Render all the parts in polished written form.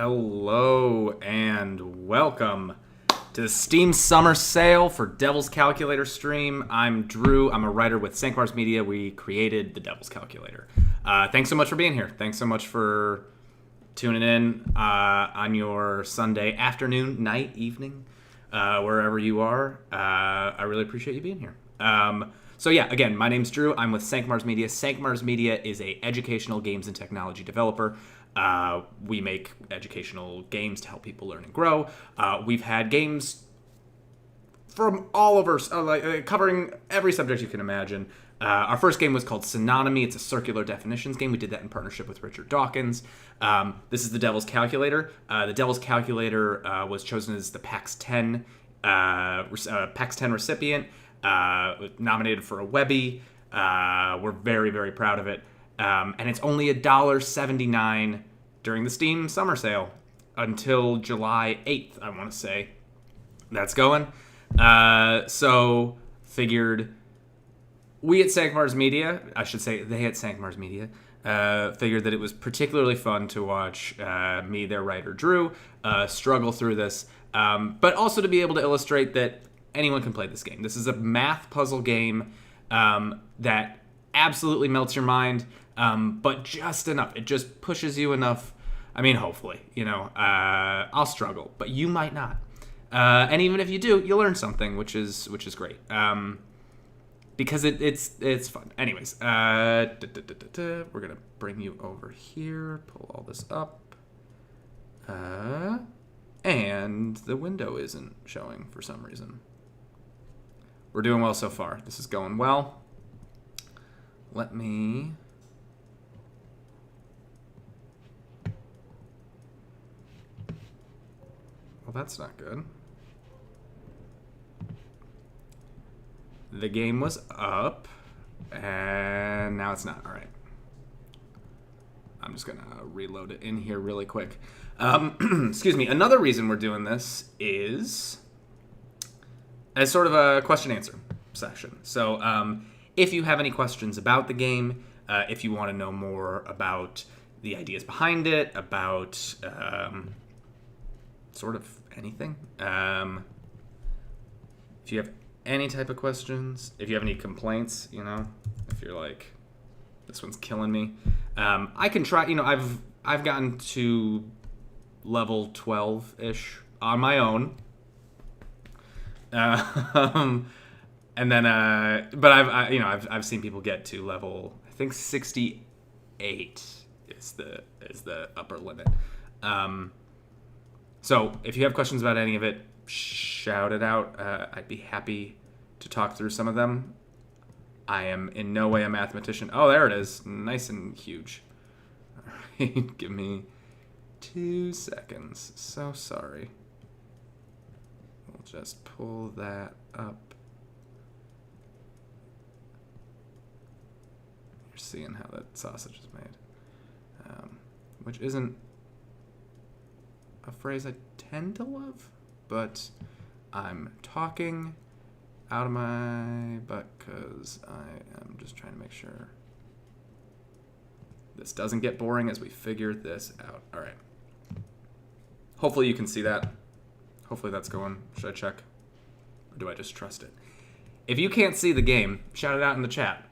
Hello and welcome to the Steam Summer Sale for Devil's Calculator stream. I'm Drew. I'm a writer with Cinq-Mars Media. We created the Devil's Calculator. Thanks so much for being here. Thanks so much for tuning in on your Sunday afternoon, night, evening, wherever you are. I really appreciate you being here. So yeah, again, my name's Drew. I'm with Cinq-Mars Media. Cinq-Mars Media is a educational games and technology developer. We make educational games to help people learn and grow. We've had games from all over, covering every subject you can imagine. Our first game was called Synonymy. It's a circular definitions game. We did that in partnership with Richard Dawkins. This is the Devil's Calculator. The Devil's Calculator was chosen as the PAX 10 recipient. Nominated for a Webby. We're very, very proud of it. And it's only $1.79 during the Steam Summer Sale until July 8th, I want to say. That's going. So figured we at Cinq-Mars Media, I should say they at Cinq-Mars Media, figured that it was particularly fun to watch me, their writer Drew, struggle through this, but also to be able to illustrate that anyone can play this game. This is a math puzzle game that absolutely melts your mind, but just enough. It just pushes you enough. I mean, hopefully, I'll struggle, but you might not. And even if you do, you'll learn something, which is great. Because it's fun. Anyways, we're gonna bring you over here. Pull all this up. And the window isn't showing for some reason. We're doing well so far. This is going well. Let me... Well, that's not good. The game was up, and now it's not. All right. I'm just going to reload it in here really quick. Excuse me. Another reason we're doing this is as sort of a question-answer session. So if you have any questions about the game, if you want to know more about the ideas behind it, about sort of anything, if you have any type of questions, if you have any complaints, if you're like, this one's killing me, I can try. I've gotten to level 12-ish on my own. And then, but I've seen people get to level, I think 68 is the upper limit. So if you have questions about any of it, shout it out. I'd be happy to talk through some of them. I am in no way a mathematician. Oh, there it is. Nice and huge. All right, give me 2 seconds. So sorry. We'll just pull that up. You're seeing how that sausage is made. Which isn't a phrase I tend to love, but I'm talking out of my butt because I am just trying to make sure this doesn't get boring as we figure this out. All right. Hopefully you can see that. Hopefully that's going. Should I check? Or do I just trust it? If you can't see the game, shout it out in the chat.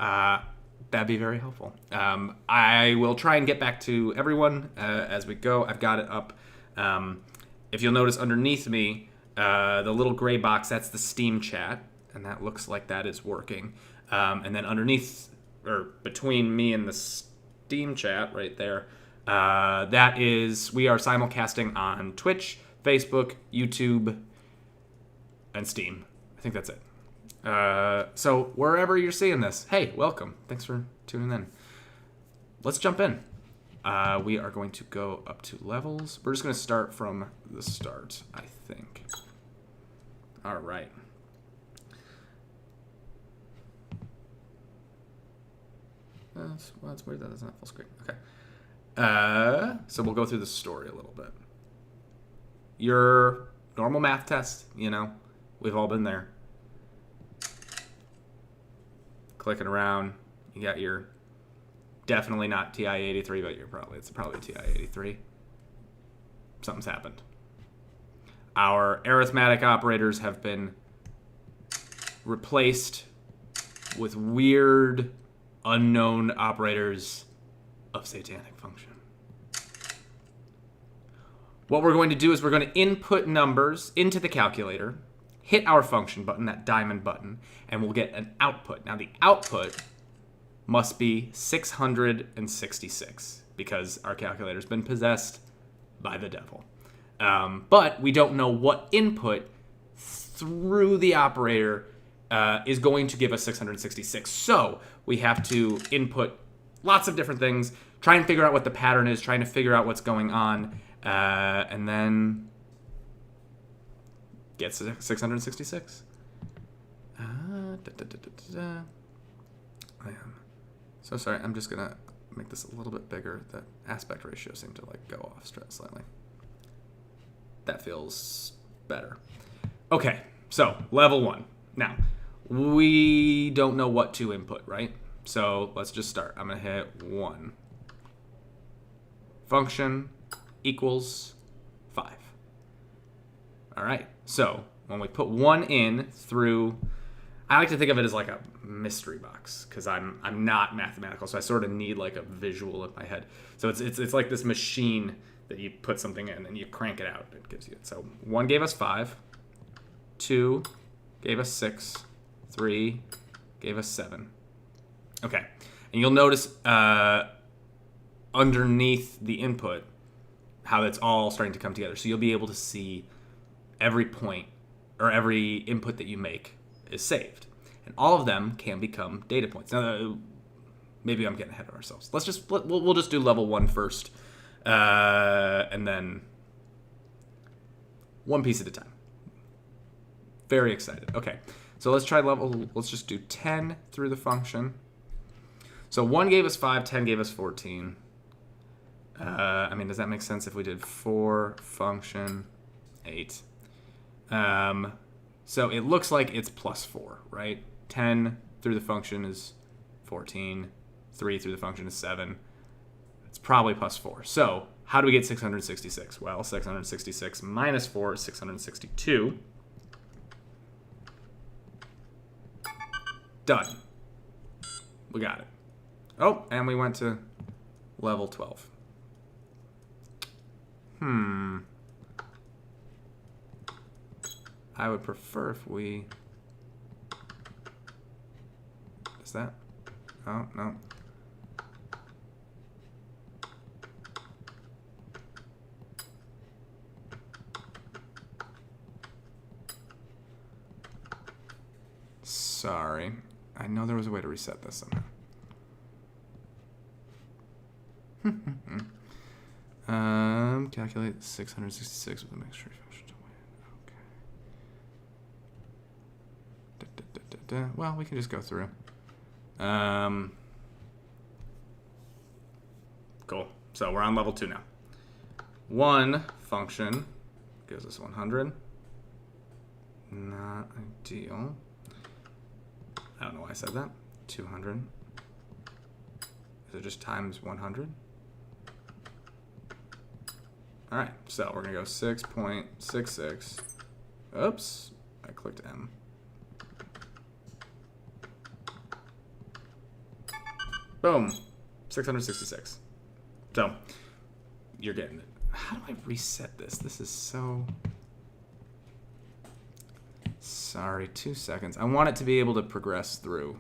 That'd be very helpful. I will try and get back to everyone as we go. I've got it up. If you'll notice underneath me, the little gray box, that's the Steam chat, and that looks like that is working. And then underneath, or between me and the Steam chat right there, that is, we are simulcasting on Twitch, Facebook, YouTube, and Steam. I think that's it. So wherever you're seeing this, hey, welcome. Thanks for tuning in. Let's jump in. We are going to go up to levels. We're just going to start from the start, I think. All right. That's weird that it's not full screen. Okay. So we'll go through the story a little bit. Your normal math test, we've all been there. Clicking around, you got your definitely not TI-83, but it's probably a TI-83. something's happened. Our arithmetic operators have been replaced with weird, unknown operators of satanic function. What we're going to do is we're going to input numbers into the calculator, hit our function button, that diamond button, and we'll get an output. Now the output must be 666 because our calculator's been possessed by the devil. But we don't know what input through the operator is going to give us 666. So we have to input lots of different things, try and figure out what the pattern is, trying to figure out what's going on, and then get 666. I am so sorry. I'm just going to make this a little bit bigger. The aspect ratio seemed to go off slightly. That feels better. Okay, so level 1. Now, we don't know what to input, right? So let's just start. I'm going to hit 1. Function equals 5. All right, so when we put 1 in through, I like to think of it as like a mystery box because I'm not mathematical, so I sort of need like a visual in my head. So it's like this machine that you put something in and you crank it out. It gives you it. So 1 gave us 5, 2 gave us 6, 3 gave us 7. Okay, and you'll notice underneath the input how it's all starting to come together. So you'll be able to see every point or every input that you make is saved. And all of them can become data points. Now, maybe I'm getting ahead of ourselves. We'll just do level 1 first. And then one piece at a time. Very excited. Okay, so let's just do 10 through the function. So 1 gave us 5, 10 gave us 14. Does that make sense if we did 4 function 8? So it looks like it's plus 4, right? 10 through the function is 14. 3 through the function is 7. It's probably plus 4. So how do we get 666? Well, 666 minus 4 is 662. Done. We got it. Oh, and we went to level 12. I would prefer if we... Is that? Oh, no. Sorry. I know there was a way to reset this somehow. Calculate 666 with a mixture function. Okay. Well, we can just go through. Cool. So we're on level 2 now. 1 function gives us 100. Not ideal. I don't know why I said that. 200. Is it just times 100? All right, so we're gonna go 6.66. Oops, I clicked M. Boom, 666. So, you're getting it. How do I reset this? This is so... Sorry, 2 seconds. I want it to be able to progress through.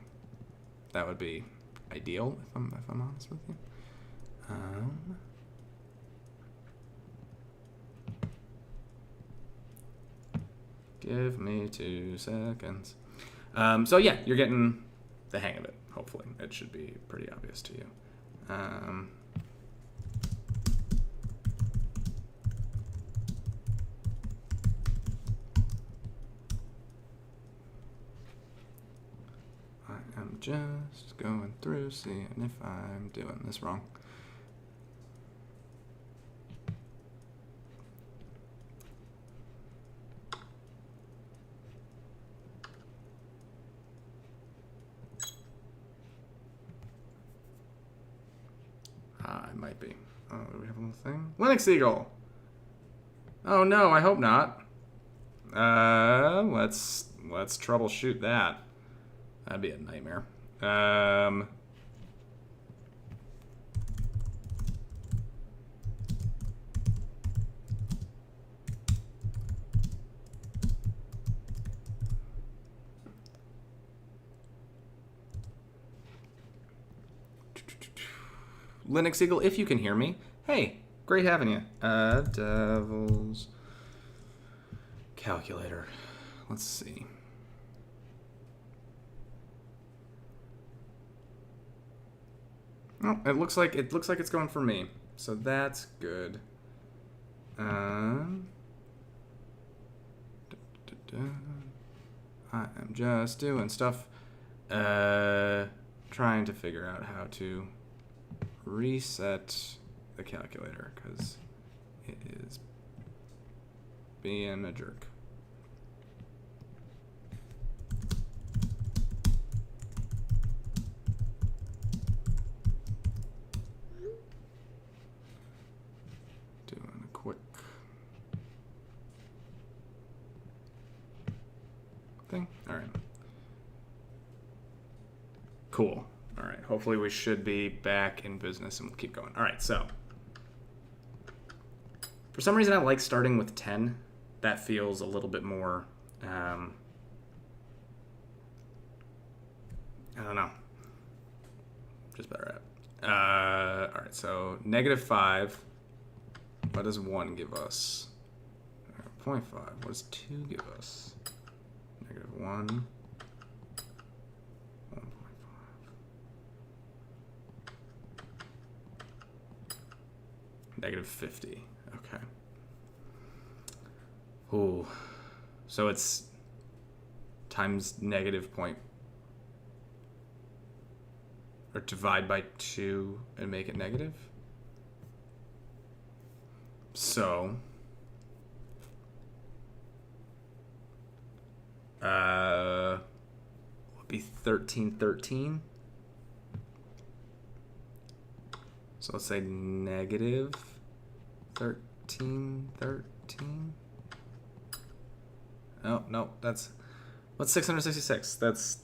That would be ideal, if I'm honest with you. Give me 2 seconds. So yeah, you're getting the hang of it, hopefully. It should be pretty obvious to you. I'm just going through, seeing if I'm doing this wrong. It might be. Oh, do we have a little thing? Linux Eagle! Oh no, I hope not. Let's troubleshoot that. That'd be a nightmare. Linux Eagle, if you can hear me. Hey, great having you. Devil's calculator. Let's see. Oh, it looks like it's going for me. So that's good. I am just doing stuff. Trying to figure out how to reset the calculator because it is being a jerk. Doing a quick thing. All right. Cool. All right, hopefully we should be back in business and we'll keep going. All right, so for some reason I like starting with 10. That feels a little bit more, I don't know, just better at. All right, so -5, what does 1 give us? 0.5, what does 2 give us? -1. -50. Okay. Ooh. So it's times negative point. Or divide by 2 and make it negative. So. Would be 1313. So let's say negative 1313. Oh, no, what's 666? Is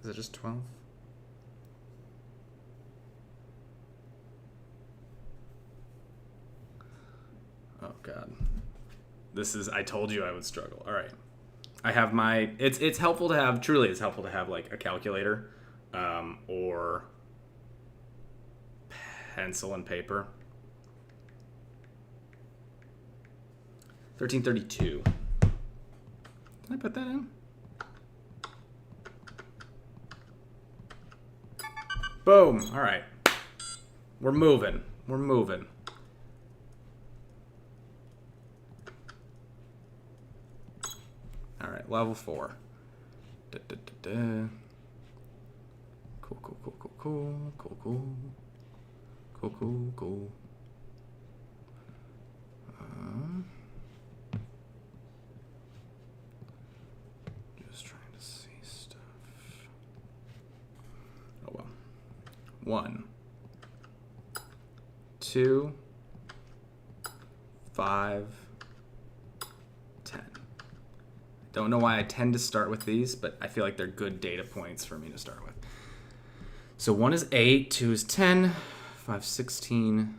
it just 12? Oh, God. I told you I would struggle. All right. I have it's helpful to have, truly it's helpful to have like a calculator, or pencil and paper. 1332. Did I put that in? Boom. All right. We're moving. All right, level 4. Cool. Just trying to see stuff. Oh well. 1, 2, 5, 10. Don't know why I tend to start with these, but I feel like they're good data points for me to start with. So 1 is 8, 2 is 10, 5, 16.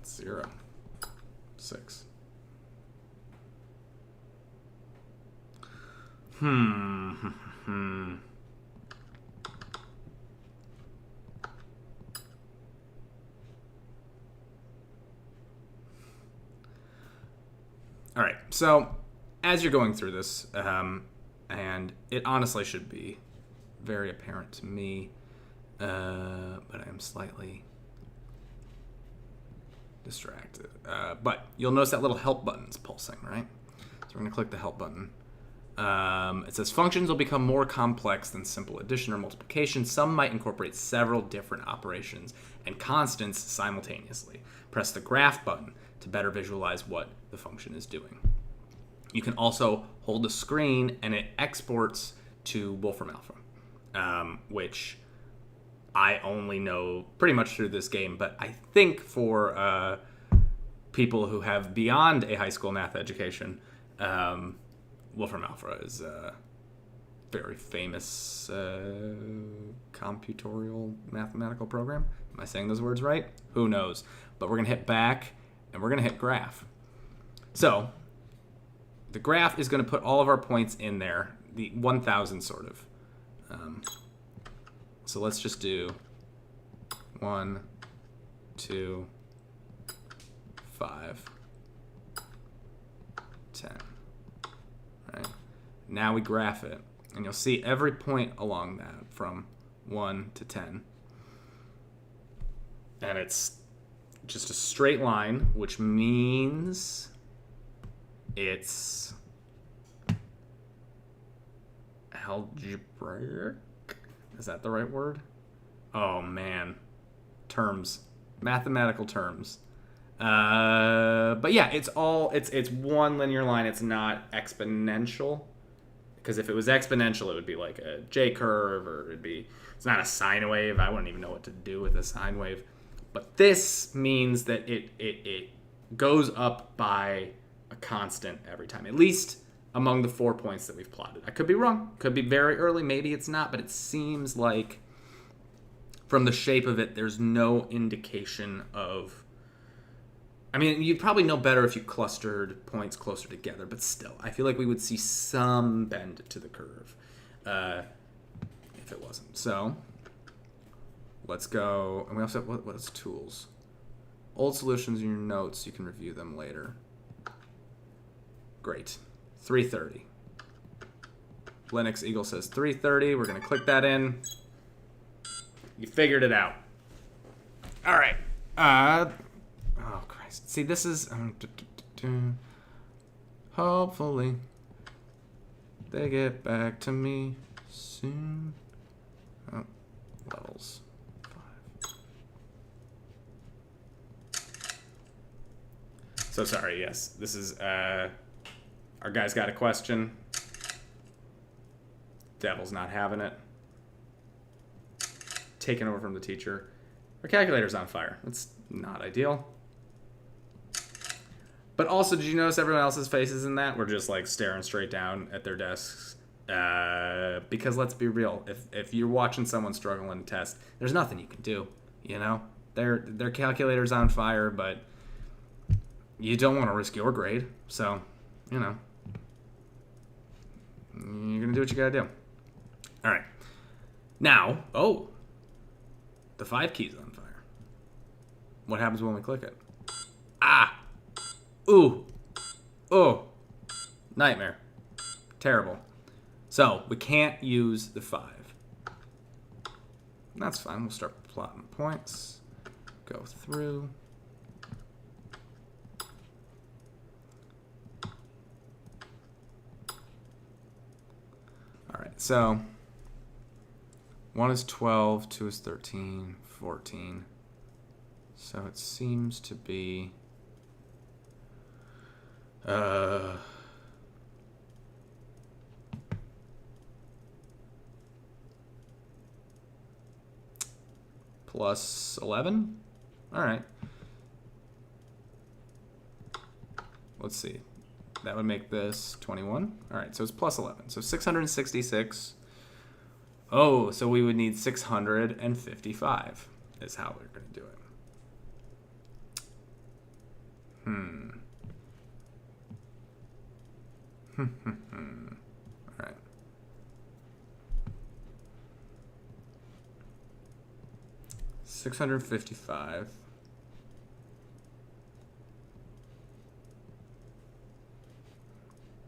Zero. 6. All right, so as you're going through this, and it honestly should be very apparent to me, but I am slightly distracted. But you'll notice that little help button's pulsing, right? So we're going to click the help button. It says functions will become more complex than simple addition or multiplication. Some might incorporate several different operations and constants simultaneously. Press the graph button to better visualize what the function is doing. You can also hold the screen and it exports to Wolfram Alpha, which I only know pretty much through this game, but I think for people who have beyond a high school math education, Wolfram Alpha is a very famous computorial mathematical program. Am I saying those words right? Who knows? But we're going to hit back, and we're going to hit graph. So the graph is going to put all of our points in there, the 1,000 sort of. So let's just do 1, 2, 5, 10. All right. Now we graph it, and you'll see every point along that from 1 to 10. And it's just a straight line, which means it's algebraic. Is that the right word? Oh man, terms, mathematical terms. But yeah, it's one linear line. It's not exponential, because if it was exponential, it would be like a J curve, or it's not a sine wave. I wouldn't even know what to do with a sine wave. But this means that it goes up by a constant every time, at least among the 4 points that we've plotted. I could be wrong. Could be very early. Maybe it's not, but it seems like from the shape of it, there's no indication of... I mean, you'd probably know better if you clustered points closer together, but still, I feel like we would see some bend to the curve if it wasn't. So let's go. And we also have, what's tools? Old solutions in your notes. You can review them later. Great. 330. Linux Eagle says 330. We're going to click that in. You figured it out. All right. Oh, Christ. See, this is... hopefully they get back to me soon. Oh, levels 5. So sorry, yes. This is... our guy's got a question. Devil's not having it. Taken over from the teacher. Our calculator's on fire. That's not ideal. But also, did you notice everyone else's faces in that? We're just like staring straight down at their desks. Because let's be real, if you're watching someone struggle in a test, there's nothing you can do. You know, their calculator's on fire, but you don't want to risk your grade. So, you know, you're gonna do what you gotta do. All right. Now, the 5 key's on fire. What happens when we click it? Ah. Ooh. Oh. Nightmare. Terrible. So, we can't use the 5. That's fine. We'll start plotting points. Go through. All right. So, 1 is 12, 2 is 13, 14. So, it seems to be... plus 11? All right. Let's see. That would make this 21. All right, so it's plus 11. So 666. Oh, so we would need 655 is how we're going to do it. All right. $655.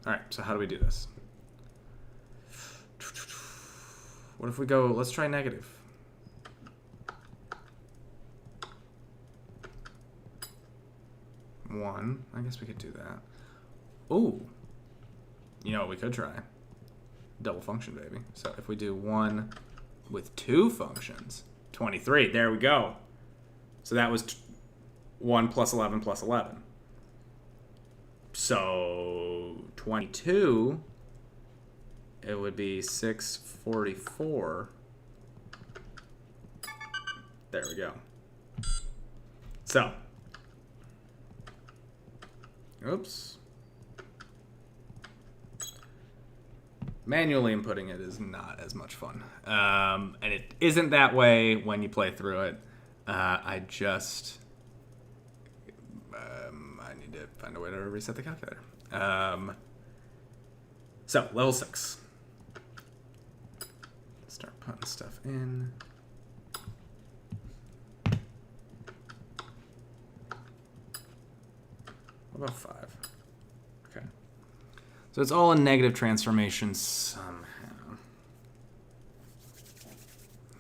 All right, so how do we do this? What if we go, let's try negative. One, I guess we could do that. Ooh, you know what we could try? Double function, baby. So if we do 1 with 2 functions, 23, there we go. So that was 1 plus 11 plus 11. So 22, it would be 644. There we go. So, oops. Manually inputting it is not as much fun. And it isn't that way when you play through it. I need to find a way to reset the calculator. So, level 6. Start putting stuff in. What about 5? Okay. So it's all a negative transformation somehow.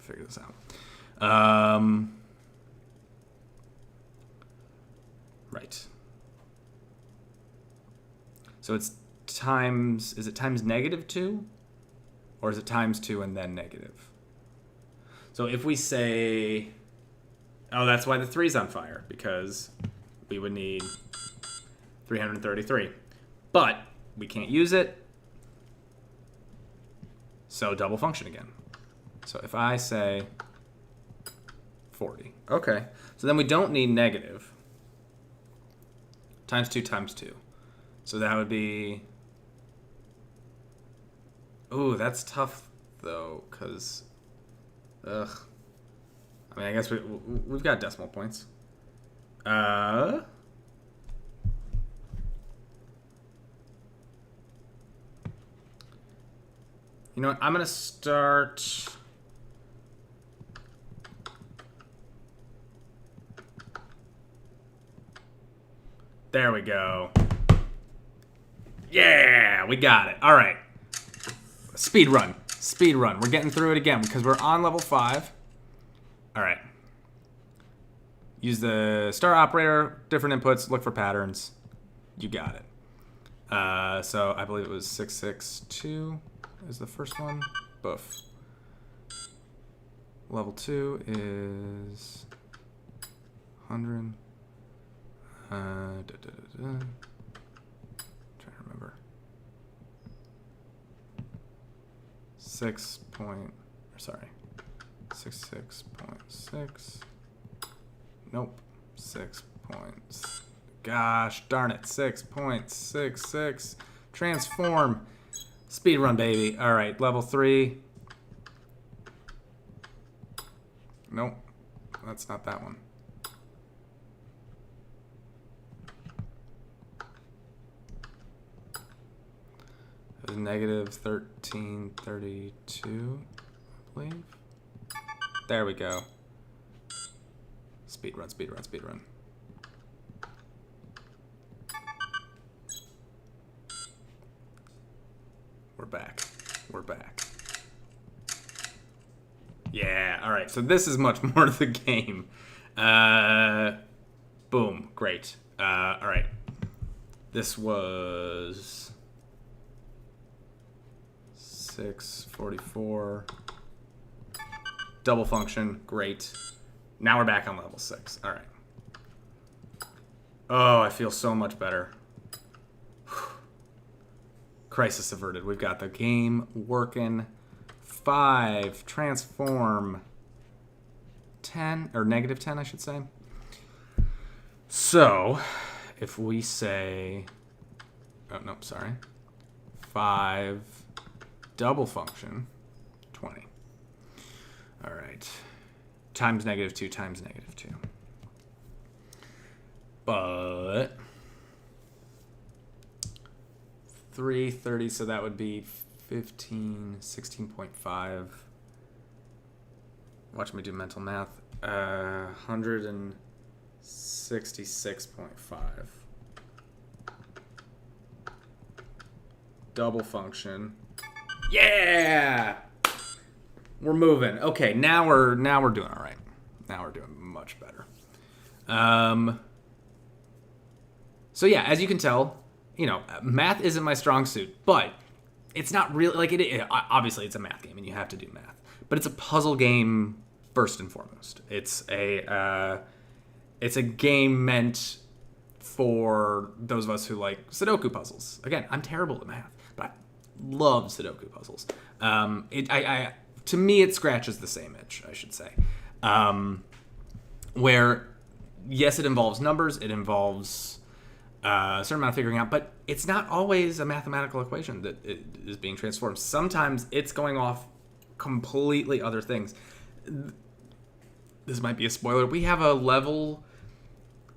Figure this out. Right. So it's times, is it times -2? Or is it times 2 and then negative? So if we say, oh, that's why the 3's on fire, because we would need 333. But we can't use it, so double function again. So if I say 40, okay. So then we don't need negative. Times 2 times 2. So that would be, ooh, that's tough though, because, I mean, I guess we've got decimal points. You know what? I'm going to start... There we go. Yeah, we got it. All right. Speed run. Speed run. We're getting through it again because we're on level 5. All right. Use the star operator, different inputs, look for patterns. You got it. So I believe it was 662 is the first one. Boof. Level 2 is 100. Trying to remember. 66.6. Nope. 6 points. Gosh darn it. 6.66. Transform. Speed run, baby. All right. Level 3. Nope. That's not that one. It was negative 1332, I believe. There we go. Speed run, speed run, speed run. We're back. We're back. Yeah, all right. So this is much more to the game. Boom. Great. All right. This was 644. Double function. Great. Now we're back on level 6. All right. Oh, I feel so much better. Crisis averted. We've got the game working. 5. Transform. 10. Or negative 10, I should say. So, if we say... Oh, no, sorry. 5. Double function. 20. All right. Times -2 times -2. But 330, so that would be 16.5. Watch me do mental math. 166.5. Double function. Yeah! We're moving. Okay, now we're doing all right. Now we're doing much better. So yeah, as you can tell, you know, math isn't my strong suit, but it's not really like obviously it's a math game and you have to do math, but it's a puzzle game first and foremost. It's a game meant for those of us who like Sudoku puzzles. Again, I'm terrible at math, but I love Sudoku puzzles. To me, it scratches the same itch, I should say. Where, yes, it involves numbers, it involves a certain amount of figuring out, but it's not always a mathematical equation that is being transformed. Sometimes it's going off completely other things. This might be a spoiler. We have a level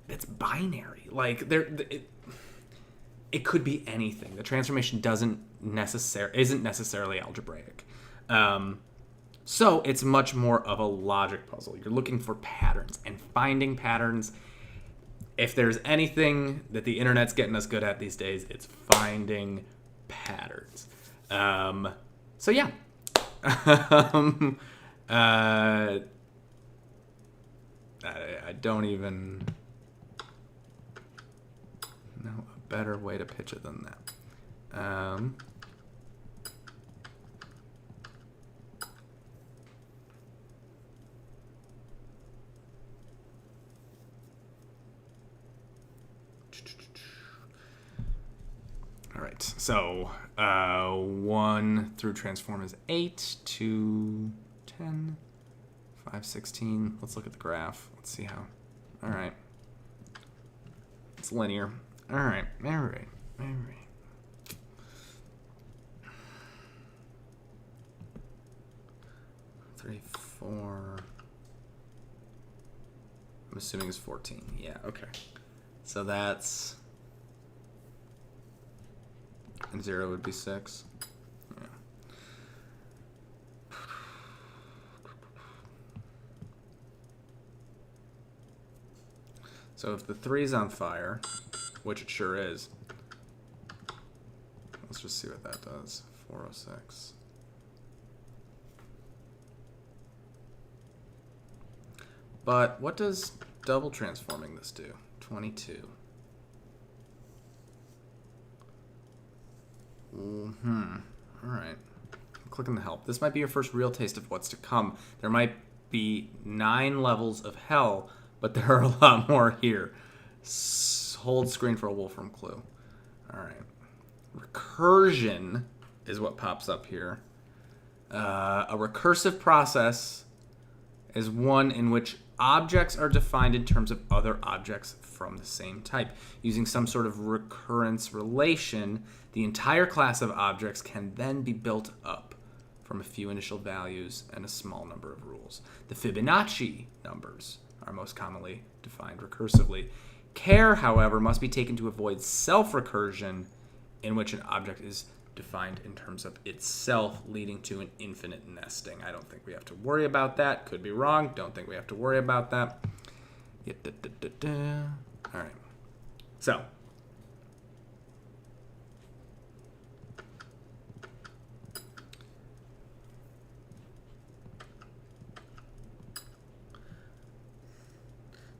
that's binary. Like it could be anything. The transformation isn't necessarily algebraic. So it's much more of a logic puzzle. You're looking for patterns and finding patterns. If there's anything that the internet's getting us good at these days, it's finding patterns. So yeah. I don't even know a better way to pitch it than that. All right, so 1 through transform is 8, 2, 10, 5, 16. Let's look at the graph. Let's see how. All right. It's linear. All right. 3, 4. I'm assuming it's 14. Yeah, okay. So that's... And 0 would be 6. Yeah. So if the 3's on fire, which it sure is, let's just see what that does. 406. But what does double transforming this do? 22. All right. I'm clicking the help. This might be your first real taste of what's to come. There might be 9 levels of hell, but there are a lot more here. Hold screen for a Wolfram clue. All right. Recursion is what pops up here. A recursive process is one in which objects are defined in terms of other objects from the same type. Using some sort of recurrence relation, the entire class of objects can then be built up from a few initial values and a small number of rules. The Fibonacci numbers are most commonly defined recursively. Care, however, must be taken to avoid self-recursion, in which an object is defined in terms of itself, leading to an infinite nesting. I don't think we have to worry about that. Could be wrong. Don't think we have to worry about that. All right.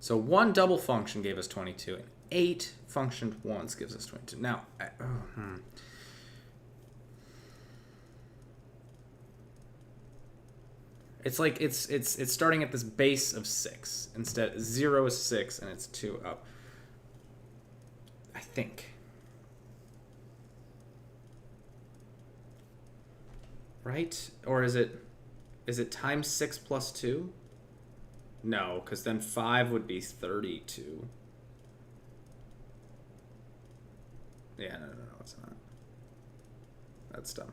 So one double function gave us 22, and 8 functioned once gives us 22. Now, it's like it's starting at this base of 6. Instead, 0 is 6, and it's 2 up. I think. Right? Or is it times 6 plus 2? No, because then 5 would be 32. Yeah, no, it's not. That's dumb.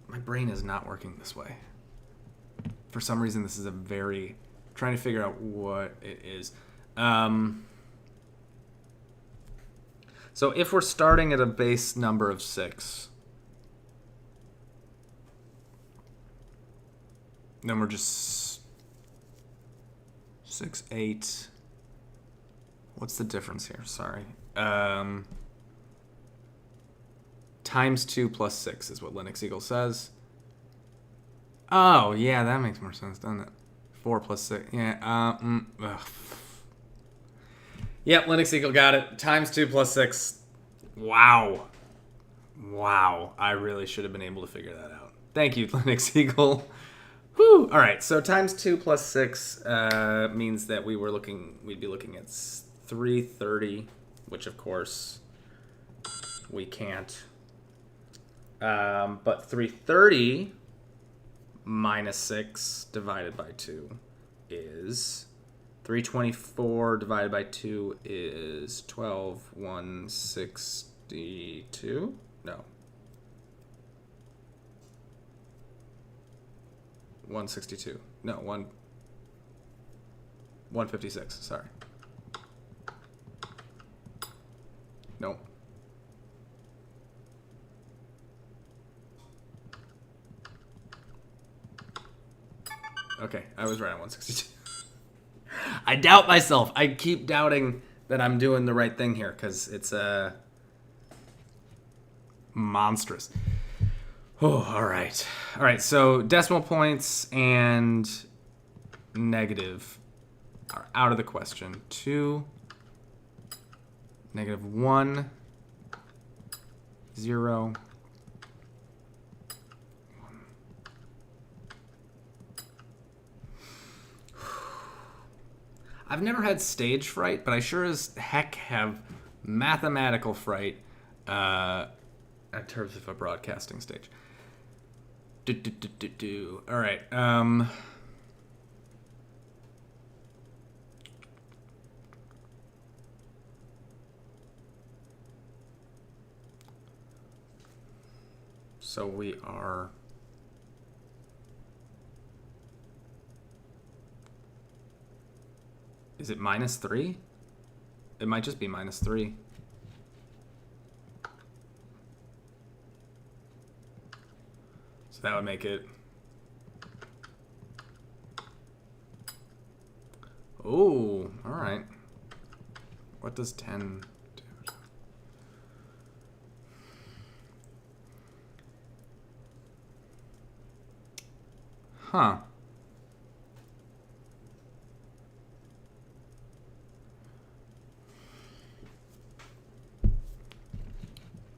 My brain is not working this way. For some reason, this is trying to figure out what it is. So if we're starting at a base number of 6, then we're just 6, 8. What's the difference here? Sorry. Times 2 plus 6 is what Linux Eagle says. Oh, yeah, that makes more sense, doesn't it? 4 plus 6. Yeah. Yep, Linux Eagle got it. Times 2 plus 6. Wow. I really should have been able to figure that out. Thank you, Linux Eagle. Whew. All right, so times 2 plus 6 means that we'd be looking at 330, which of course we can't. But 330 minus 6 divided by 2 is 324 divided by 2 is 16162. No. 162. No, 156. Sorry. Nope. Okay, I was right on 162. I doubt myself. I keep doubting that I'm doing the right thing here because it's monstrous. Oh, all right. All right, so decimal points and negative are out of the question. 2, -1, 0, 1. I've never had stage fright, but I sure as heck have mathematical fright in terms of a broadcasting stage. All right. So we are. Is it -3? It might just be -3. So that would make it. Oh, all right. What does 10 do? Huh.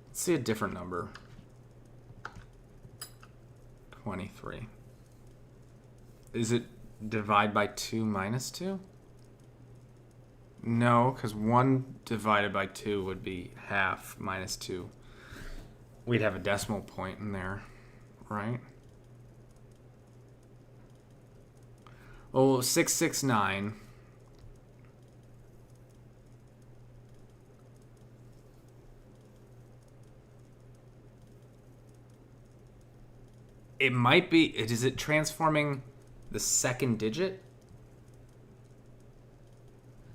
Let's see a different number. 23. Is it divide by 2 minus 2? No, because 1 divided by 2 would be half minus 2. We'd have a decimal point in there, right? Oh, 669. It might be. Is it transforming the second digit?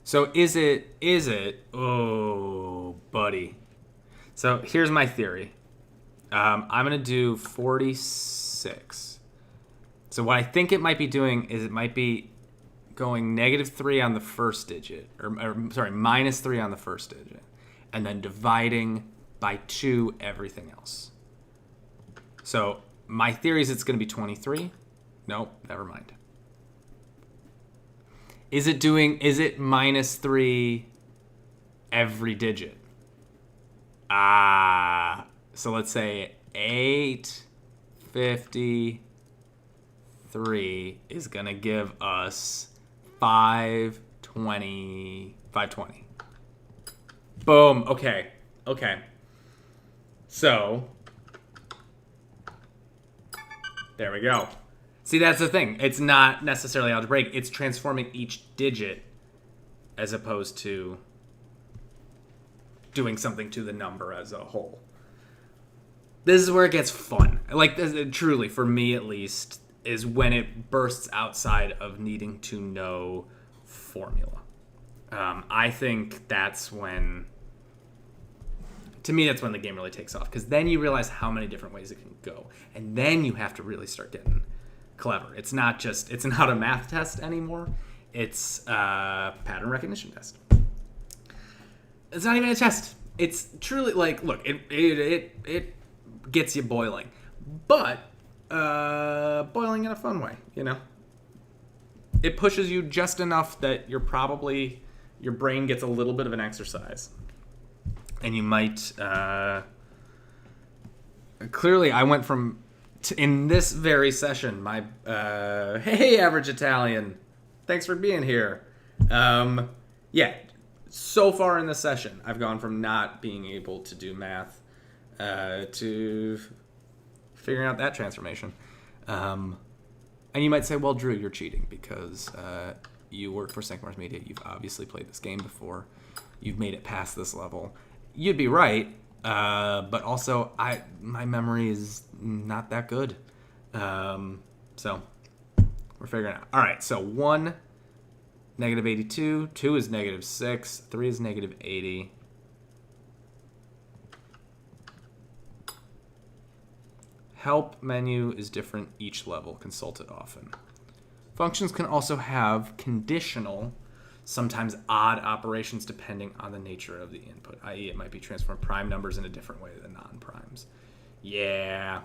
So is it? Oh, buddy. So here's my theory. I'm going to do 46. So what I think it might be doing is it might be going -3 on the first digit. Or sorry, -3 on the first digit. And then dividing by 2 everything else. So my theory is it's going to be 23. Nope, never mind. Is it -3 every digit? So let's say 853 is going to give us 520. Boom. Okay. So there we go. See, that's the thing. It's not necessarily algebraic. It's transforming each digit as opposed to doing something to the number as a whole. This is where it gets fun. Like, truly, for me at least, is when it bursts outside of needing to know formula. I think that's when... To me, that's when the game really takes off. Because then you realize how many different ways it can go. And then you have to really start getting clever. It's not a math test anymore. It's a pattern recognition test. It's not even a test. It's truly like, look, it gets you boiling. But boiling in a fun way, you know? It pushes you just enough that your brain gets a little bit of an exercise. And you might... clearly, I went from In this very session, my hey, average Italian, thanks for being here. Yeah, so far in this session, I've gone from not being able to do math to figuring out that transformation. And you might say, well, Drew, you're cheating because you work for Cinq-Mars Media. You've obviously played this game before. You've made it past this level. You'd be right. But also, my memory is not that good. So we're figuring it out. All right, so 1, negative 82. 2 is negative 6. 3 is negative 80. Help menu is different each level. Consult it often. Functions can also have conditional, sometimes odd operations depending on the nature of the input, i.e. it might be transform prime numbers in a different way than non-primes. Yeah,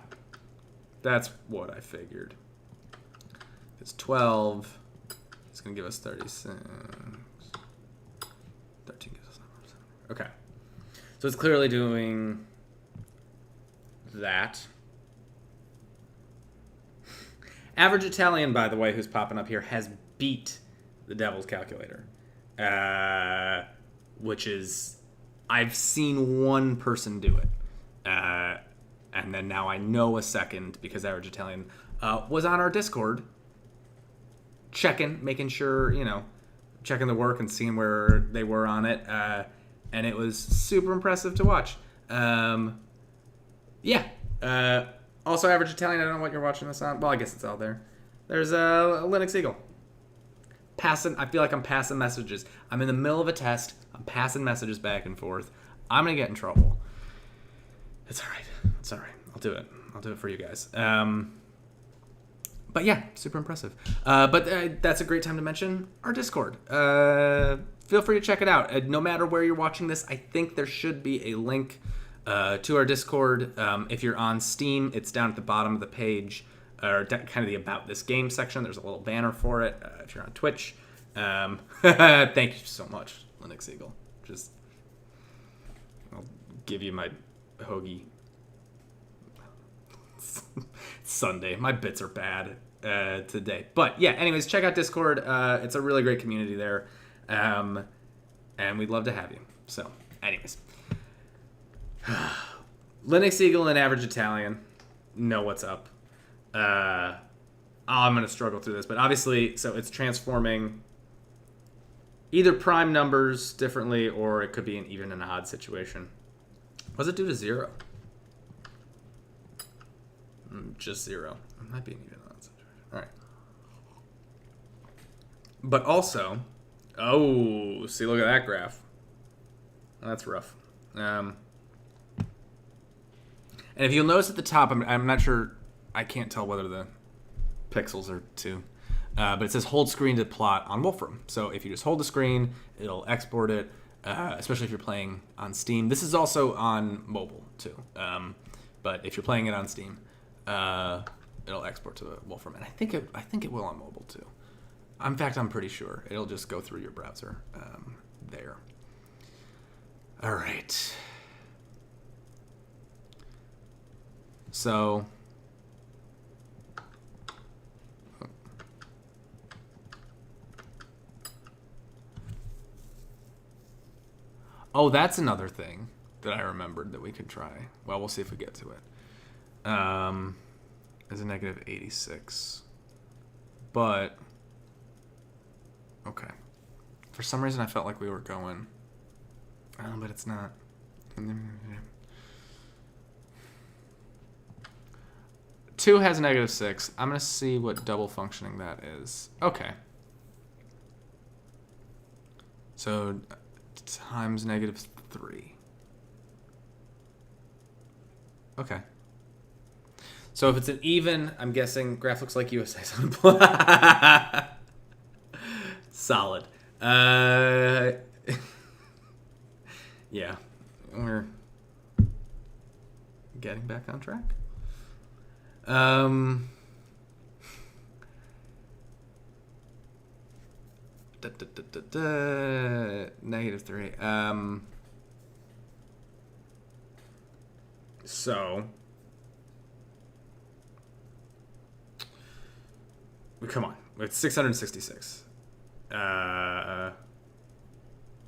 that's what I figured. Because 12 is going to give us 36. 13 gives us 9. Okay. So it's clearly doing that. Average Italian, by the way, who's popping up here, has beat the Devil's Calculator. Which is, I've seen one person do it. And then now I know a second because Average Italian was on our Discord making sure, checking the work and seeing where they were on it. And it was super impressive to watch. Also, Average Italian, I don't know what you're watching this on. Well, I guess it's out there. There's a Linux Eagle. I feel like I'm passing messages. I'm in the middle of a test. I'm passing messages back and forth. I'm going to get in trouble. It's all right. It's all right. I'll do it. I'll do it for you guys. But yeah, super impressive. But that's a great time to mention our Discord. Feel free to check it out. No matter where you're watching this, I think there should be a link to our Discord. If you're on Steam, it's down at the bottom of the page, or kind of the About This Game section. There's a little banner for it. If you're on Twitch, thank you so much, Linux Eagle. I'll give you my hoagie. Sunday. My bits are bad today. But yeah, anyways, check out Discord. It's a really great community there. And we'd love to have you. So, anyways. Linux Eagle and Average Italian know what's up. I'm going to struggle through this, but obviously, so it's transforming either prime numbers differently, or it could be an even and odd situation. Was it due to 0? Just 0. It might be an even and odd situation. All right. But also, see, look at that graph. That's rough. And if you'll notice at the top, I'm not sure, I can't tell whether the pixels are 2, but it says hold screen to plot on Wolfram. So if you just hold the screen, it'll export it, especially if you're playing on Steam. This is also on mobile too, but if you're playing it on Steam, it'll export to Wolfram, and I think it will on mobile too. In fact, I'm pretty sure it'll just go through your browser there. All right. So, that's another thing that I remembered that we could try. Well, we'll see if we get to it. Is a negative 86. But, okay. For some reason, I felt like we were going, but it's not. 2 has negative 6. I'm going to see what double functioning that is. Okay. So times negative 3. Okay. So if it's an even, I'm guessing graph looks like USA. Solid. Yeah. We're getting back on track. Negative 3. So Come on. It's 666.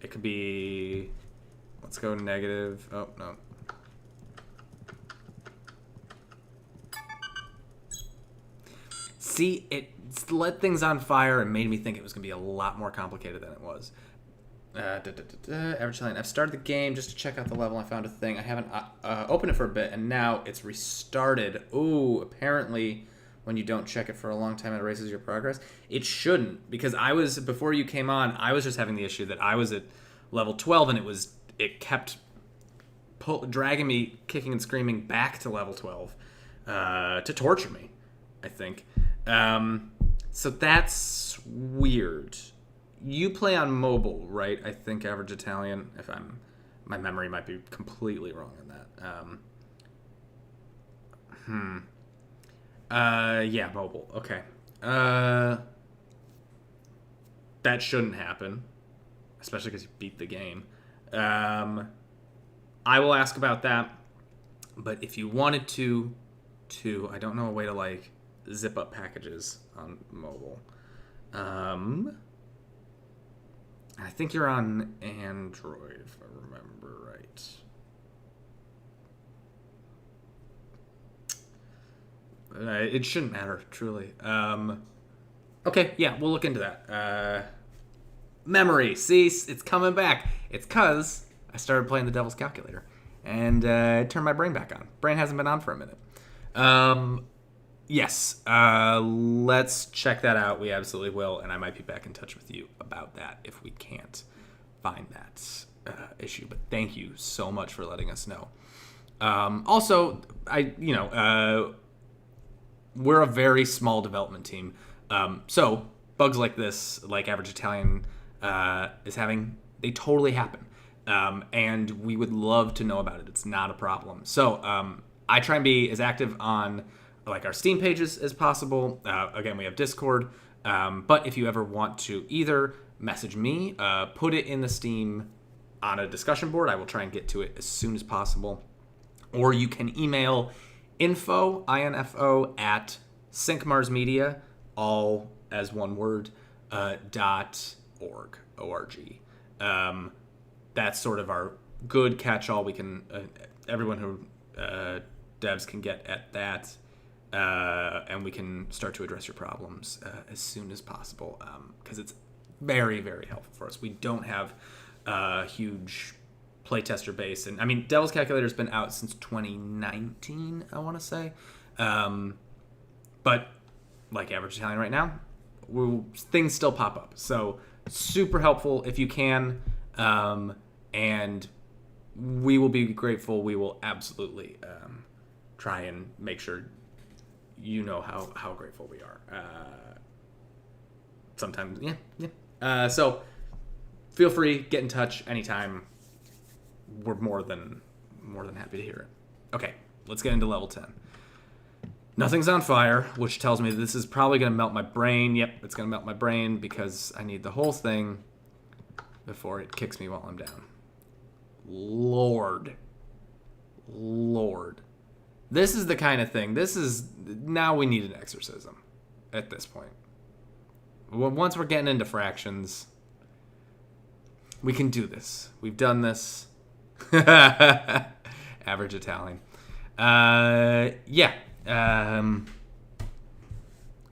It could be... Let's go negative... Oh, no. See, it lit things on fire and made me think it was going to be a lot more complicated than it was. Average Italian. I've started the game just to check out the level. I found a thing. I haven't opened it for a bit, and now it's restarted. Ooh, apparently when you don't check it for a long time, it erases your progress. It shouldn't, because before you came on, I was just having the issue that I was at level 12, and it kept dragging me, kicking and screaming back to level 12 to torture me, I think. So that's weird. You play on mobile, right? I think Average Italian. My memory might be completely wrong on that. Yeah, mobile. Okay. That shouldn't happen, especially because you beat the game. I will ask about that. But if you wanted to, I don't know a way to like zip up packages on mobile. I think you're on Android, if I remember right. It shouldn't matter, truly. Okay, yeah, we'll look into that. Memory, see, it's coming back. It's because I started playing the Devil's Calculator, and it turned my brain back on. Brain hasn't been on for a minute. Yes, let's check that out. We absolutely will, and I might be back in touch with you about that if we can't find that issue. But thank you so much for letting us know. Also, we're a very small development team, so bugs like this, like Average Italian is having, they totally happen, and we would love to know about it. It's not a problem. So I try and be as active on like our Steam pages as possible. Again, we have Discord, but if you ever want to either message me, put it in the Steam on a discussion board, I will try and get to it as soon as possible, or you can email info at Cinq-Mars Media, all as one word, .org. That's sort of our good catch-all. We can everyone who devs can get at that. And we can start to address your problems as soon as possible, because it's very, very helpful for us. We don't have a huge playtester base, and I mean, Devil's Calculator's been out since 2019, I want to say, but like Average Italian right now, things still pop up. So super helpful if you can, and we will be grateful. We will absolutely try and make sure you know how grateful we are. Sometimes, yeah. So feel free, get in touch anytime. We're more than happy to hear it. Okay, let's get into level 10. Nothing's on fire, which tells me this is probably going to melt my brain. Yep, it's going to melt my brain because I need the whole thing before it kicks me while I'm down. Lord. This is the kind of thing. Now we need an exorcism at this point. Once we're getting into fractions, we can do this. We've done this. Average Italian. Yeah.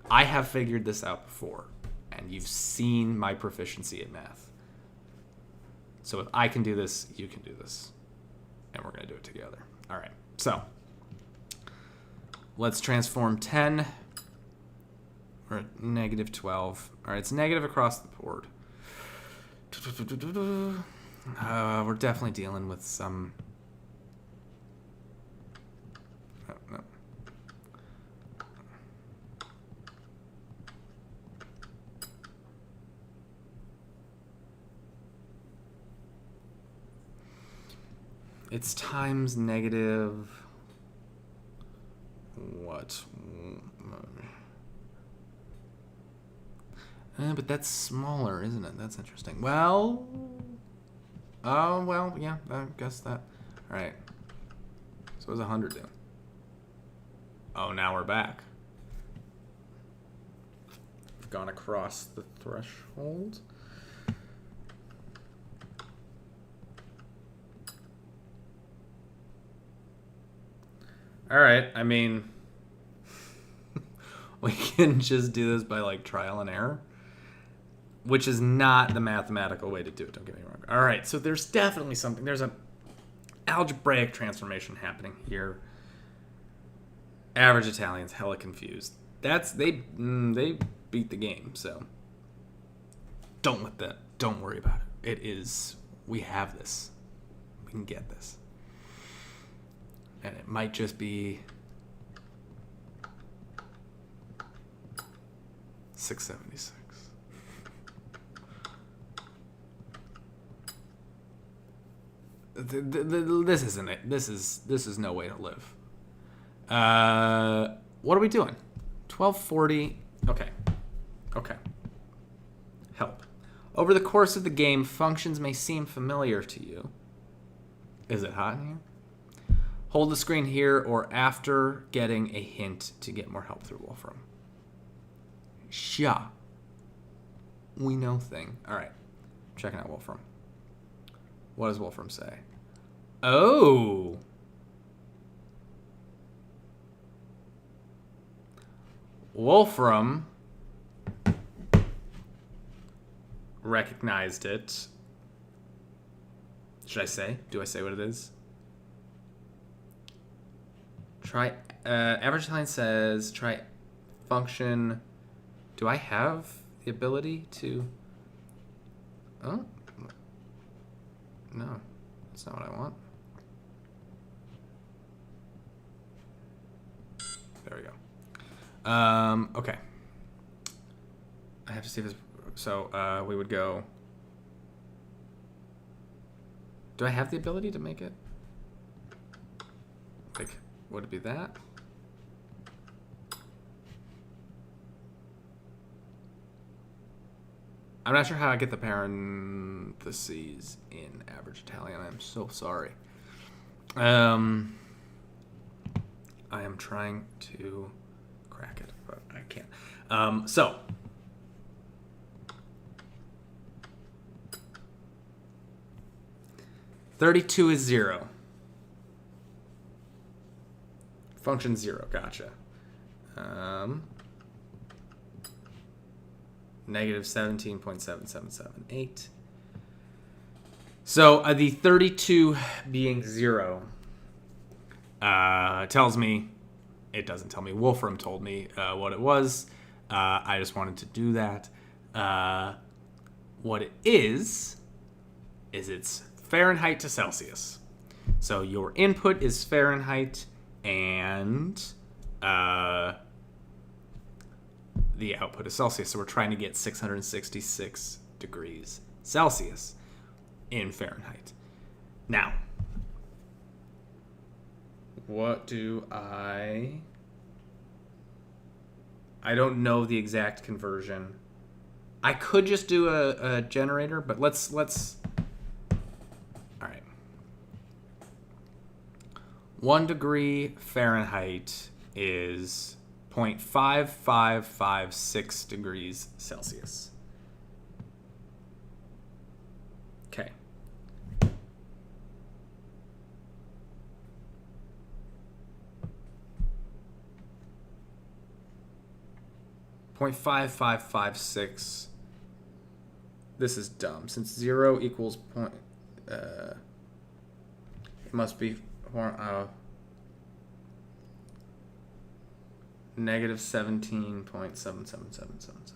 I have figured this out before, and you've seen my proficiency in math. So if I can do this, you can do this. And we're going to do it together. All right. So let's transform 10. We're at negative 12. All right, it's negative across the board. We're definitely dealing with some... Oh, no. It's times negative... What? But that's smaller, isn't it? That's interesting. Well... Oh, well, yeah, I guess that... Alright. So what does 100 do? Oh, now we're back. gone across the threshold. All right, I mean, we can just do this by like trial and error, which is not the mathematical way to do it, don't get me wrong. All right, so there's definitely something. There's an algebraic transformation happening here. Average Italian's hella confused. They beat the game, so don't worry about it. We have this. We can get this. And it might just be 676. This isn't it. This is no way to live. What are we doing? 1240. Okay. Help. Over the course of the game, functions may seem familiar to you. Is it hot in here? Hold the screen here or after getting a hint to get more help through Wolfram. Sha. We know thing. All right. Checking out Wolfram. What does Wolfram say? Oh. Wolfram recognized it. Should I say? Do I say what it is? Average Italian says try function. Do I have the ability to? Oh. No, that's not what I want. There we go. Okay. I have to see if it's... So, we would go... Do I have the ability to make it? Like, would it be that? I'm not sure how I get the parentheses in average Italian. I'm so sorry. I am trying to crack it, but I can't. So, $32 is 0. Function 0, gotcha. Negative 17.7778. So the 32 being 0 tells me, it doesn't tell me, Wolfram told me what it was. I just wanted to do that. What it is it's Fahrenheit to Celsius. So your input is Fahrenheit and the output is Celsius. So we're trying to get 666 degrees Celsius in Fahrenheit. Now, what do I don't know the exact conversion. I could just do a generator, but let's all right. 1 degree Fahrenheit is 0.5556 degrees Celsius. Okay. .5556. This is dumb. Since 0 equals point, it must be negative 17.77777.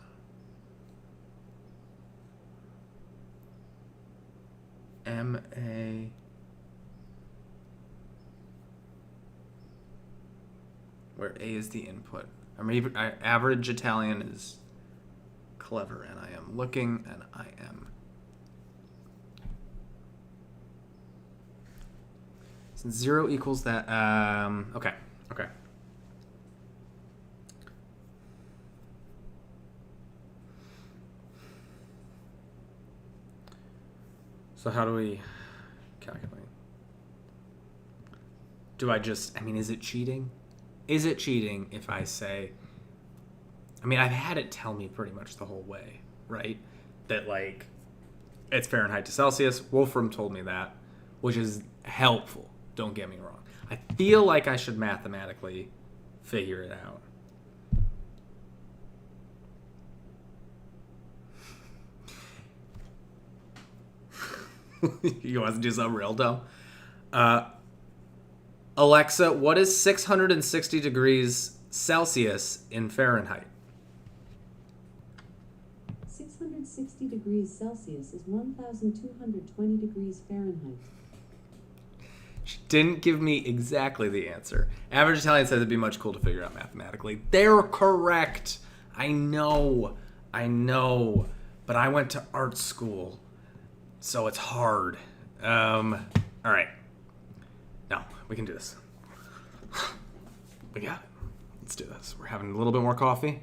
MA where A is the input. I mean, average Italian is clever, and I am looking, and I am. Since 0 equals that, okay. So how do we calculate? Is it cheating? Is it cheating if I say I mean, I've had it tell me pretty much the whole way, right? That, like, it's Fahrenheit to Celsius. Wolfram told me that, which is helpful. Don't get me wrong. I feel like I should mathematically figure it out. You want to do something real dumb? Alexa, what is 660 degrees Celsius in Fahrenheit? 660 degrees Celsius is 1,220 degrees Fahrenheit. She didn't give me exactly the answer. Average Italian says it'd be much cool to figure out mathematically. They're correct. I know. But I went to art school, so it's hard. All right. No, we can do this. We got it. Let's do this. We're having a little bit more coffee.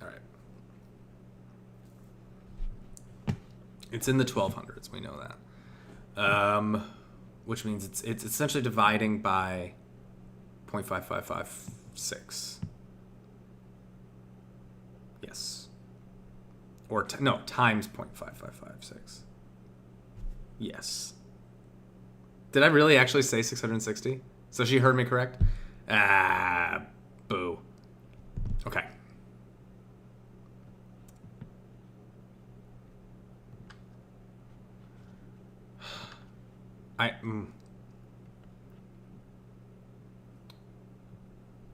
All right. It's in the 1200s. We know that. Which means it's essentially dividing by 0.5556. Yes. Or times 0.5556. Yes. Did I really actually say 660? So she heard me correct? Boo. Okay.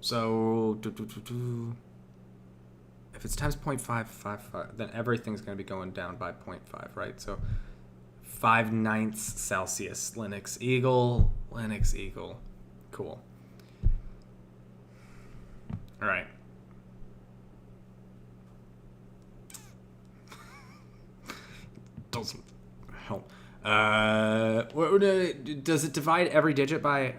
So if it's times 0.555, then everything's going to be going down by 0.5, right? So 5/9 Celsius. Linux Eagle. Cool. All right. Doesn't help. Does it divide every digit by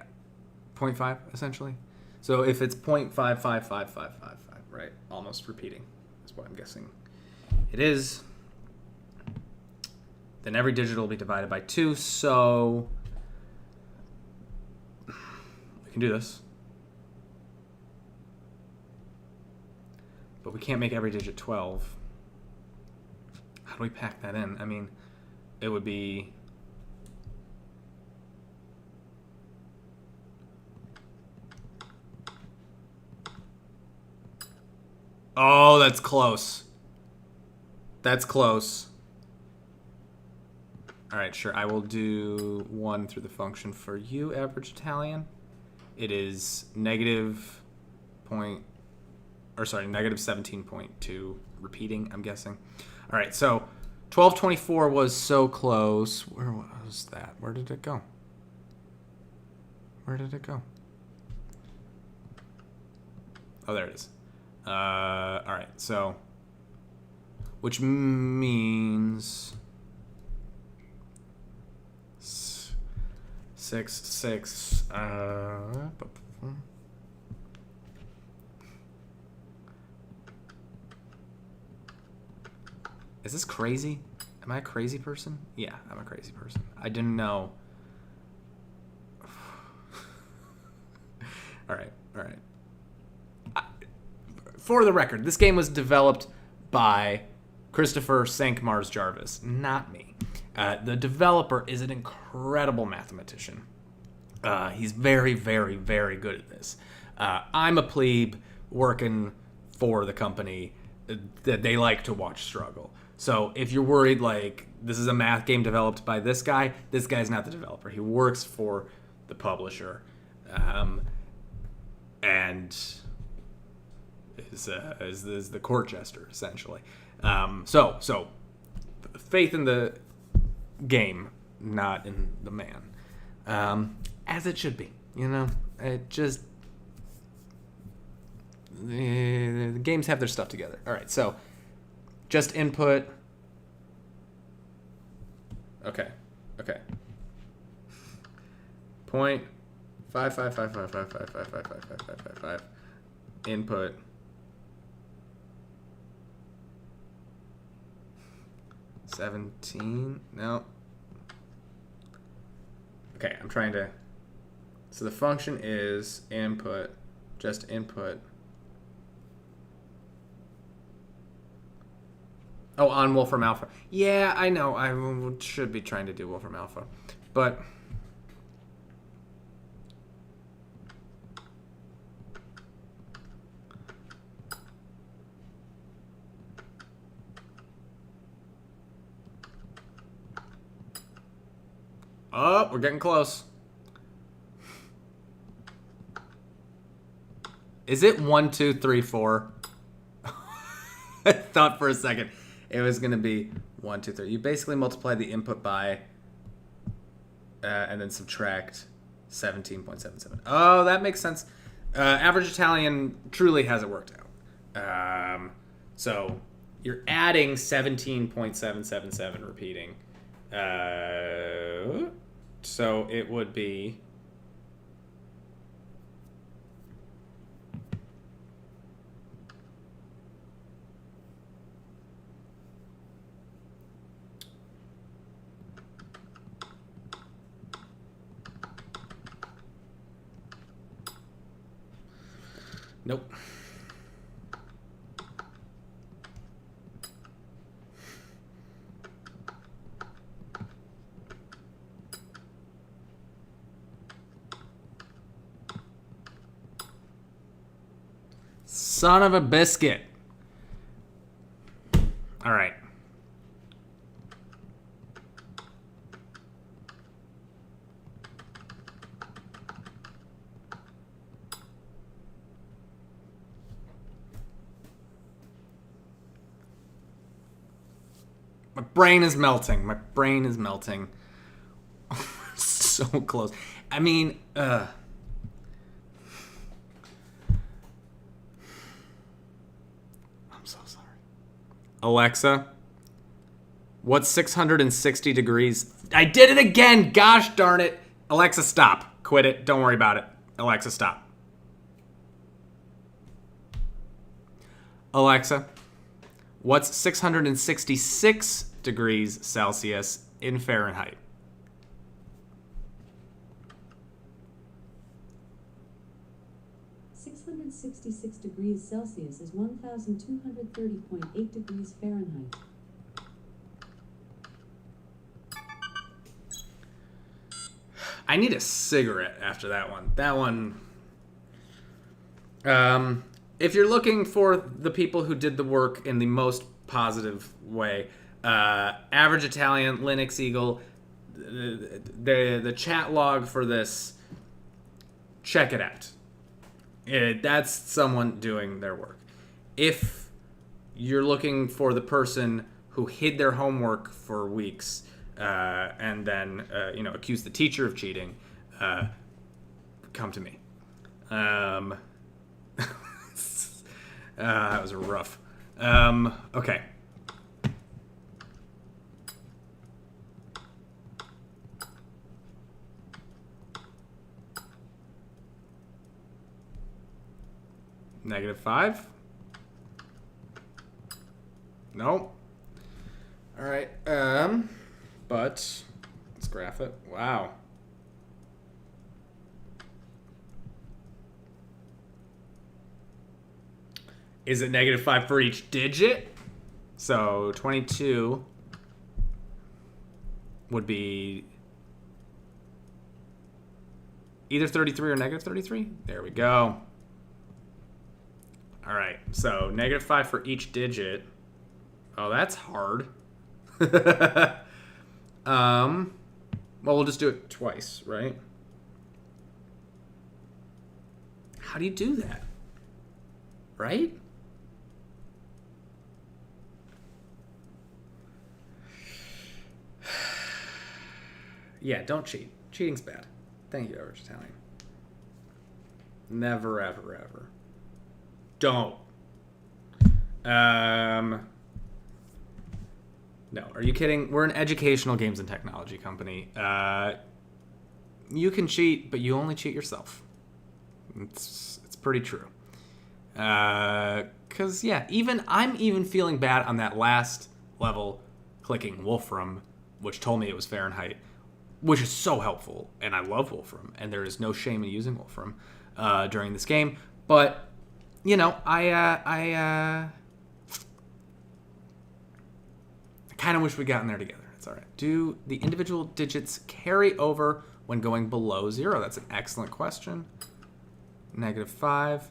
0.5, essentially? So if it's 0.555555, right? Almost repeating is what I'm guessing it is. Then every digit will be divided by 2, so we can do this. But we can't make every digit 12. How do we pack that in? I mean, it would be... Oh, that's close. That's close. All right, sure. I will do 1 through the function for you, average Italian. It is negative 17.2, repeating, I'm guessing. All right, so 1224 was so close. Where was that? Where did it go? Oh, there it is. All right, so, which means 6. Is this crazy? Am I a crazy person? Yeah, I'm a crazy person. I didn't know. All right. For the record, this game was developed by Christopher Cinq-Mars Jarvis, not me. The developer is an incredible mathematician. He's very, very, very good at this. I'm a plebe working for the company that they like to watch struggle. So if you're worried, like, this is a math game developed by this guy's not the developer. He works for the publisher. And is the court jester, essentially. So faith in the game, not in the man. As it should be, you know? It just... The games have their stuff together. All right, so just input. Okay. 0.5555555555. Input. $17. No. Okay, I'm trying to So the function is input, just input. Oh, on Wolfram Alpha. Yeah, I know. I should be trying to do Wolfram Alpha. But oh, we're getting close. Is it 1, 2, 3, 4? I thought for a second it was going to be 1, 2, 3. You basically multiply the input by and then subtract 17.77. Oh, that makes sense. Average Italian truly has it worked out. So you're adding 17.777 repeating. So it would be... Nope. Son of a biscuit. All right. My brain is melting. My brain is melting. So close. I mean, I'm so sorry. Alexa, what's 660 degrees? I did it again. Gosh darn it. Alexa, stop. Quit it. Don't worry about it. Alexa, stop. Alexa, what's 666 degrees Celsius in Fahrenheit? .66 degrees Celsius is 1,230.8 degrees Fahrenheit. I need a cigarette after that one. That one... if you're looking for the people who did the work in the most positive way, Average Italian, Linux Eagle, the chat log for this, check it out. That's someone doing their work. If you're looking for the person who hid their homework for weeks and then accused the teacher of cheating, come to me. That was rough. Okay. -5? Nope. All right. But let's graph it. Wow. Is it -5 for each digit? So 22 would be either 33 or -33. There we go. All right, so -5 for each digit. Oh, that's hard. Well, we'll just do it twice, right? How do you do that? Right? Yeah, don't cheat. Cheating's bad. Thank you, Average Italian. Never, ever, ever. Don't. No, are you kidding? We're an educational games and technology company. You can cheat, but you only cheat yourself. It's pretty true. Cause yeah, I'm even feeling bad on that last level, clicking Wolfram, which told me it was Fahrenheit. which is so helpful, and I love Wolfram, and there is no shame in using Wolfram during this game. But I kind of wish we'd gotten there together. It's all right. Do the individual digits carry over when going below 0? That's an excellent question. -5,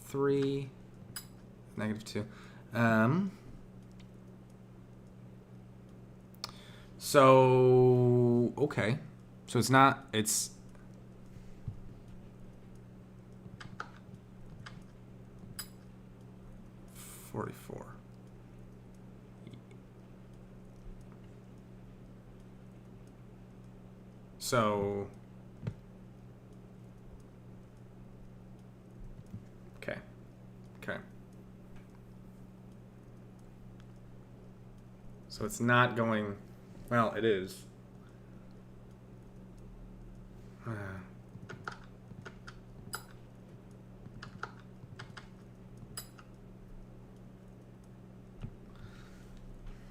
3, -2. So, okay. So it's not, it's... $44. So, okay. So it's not going, well, it is.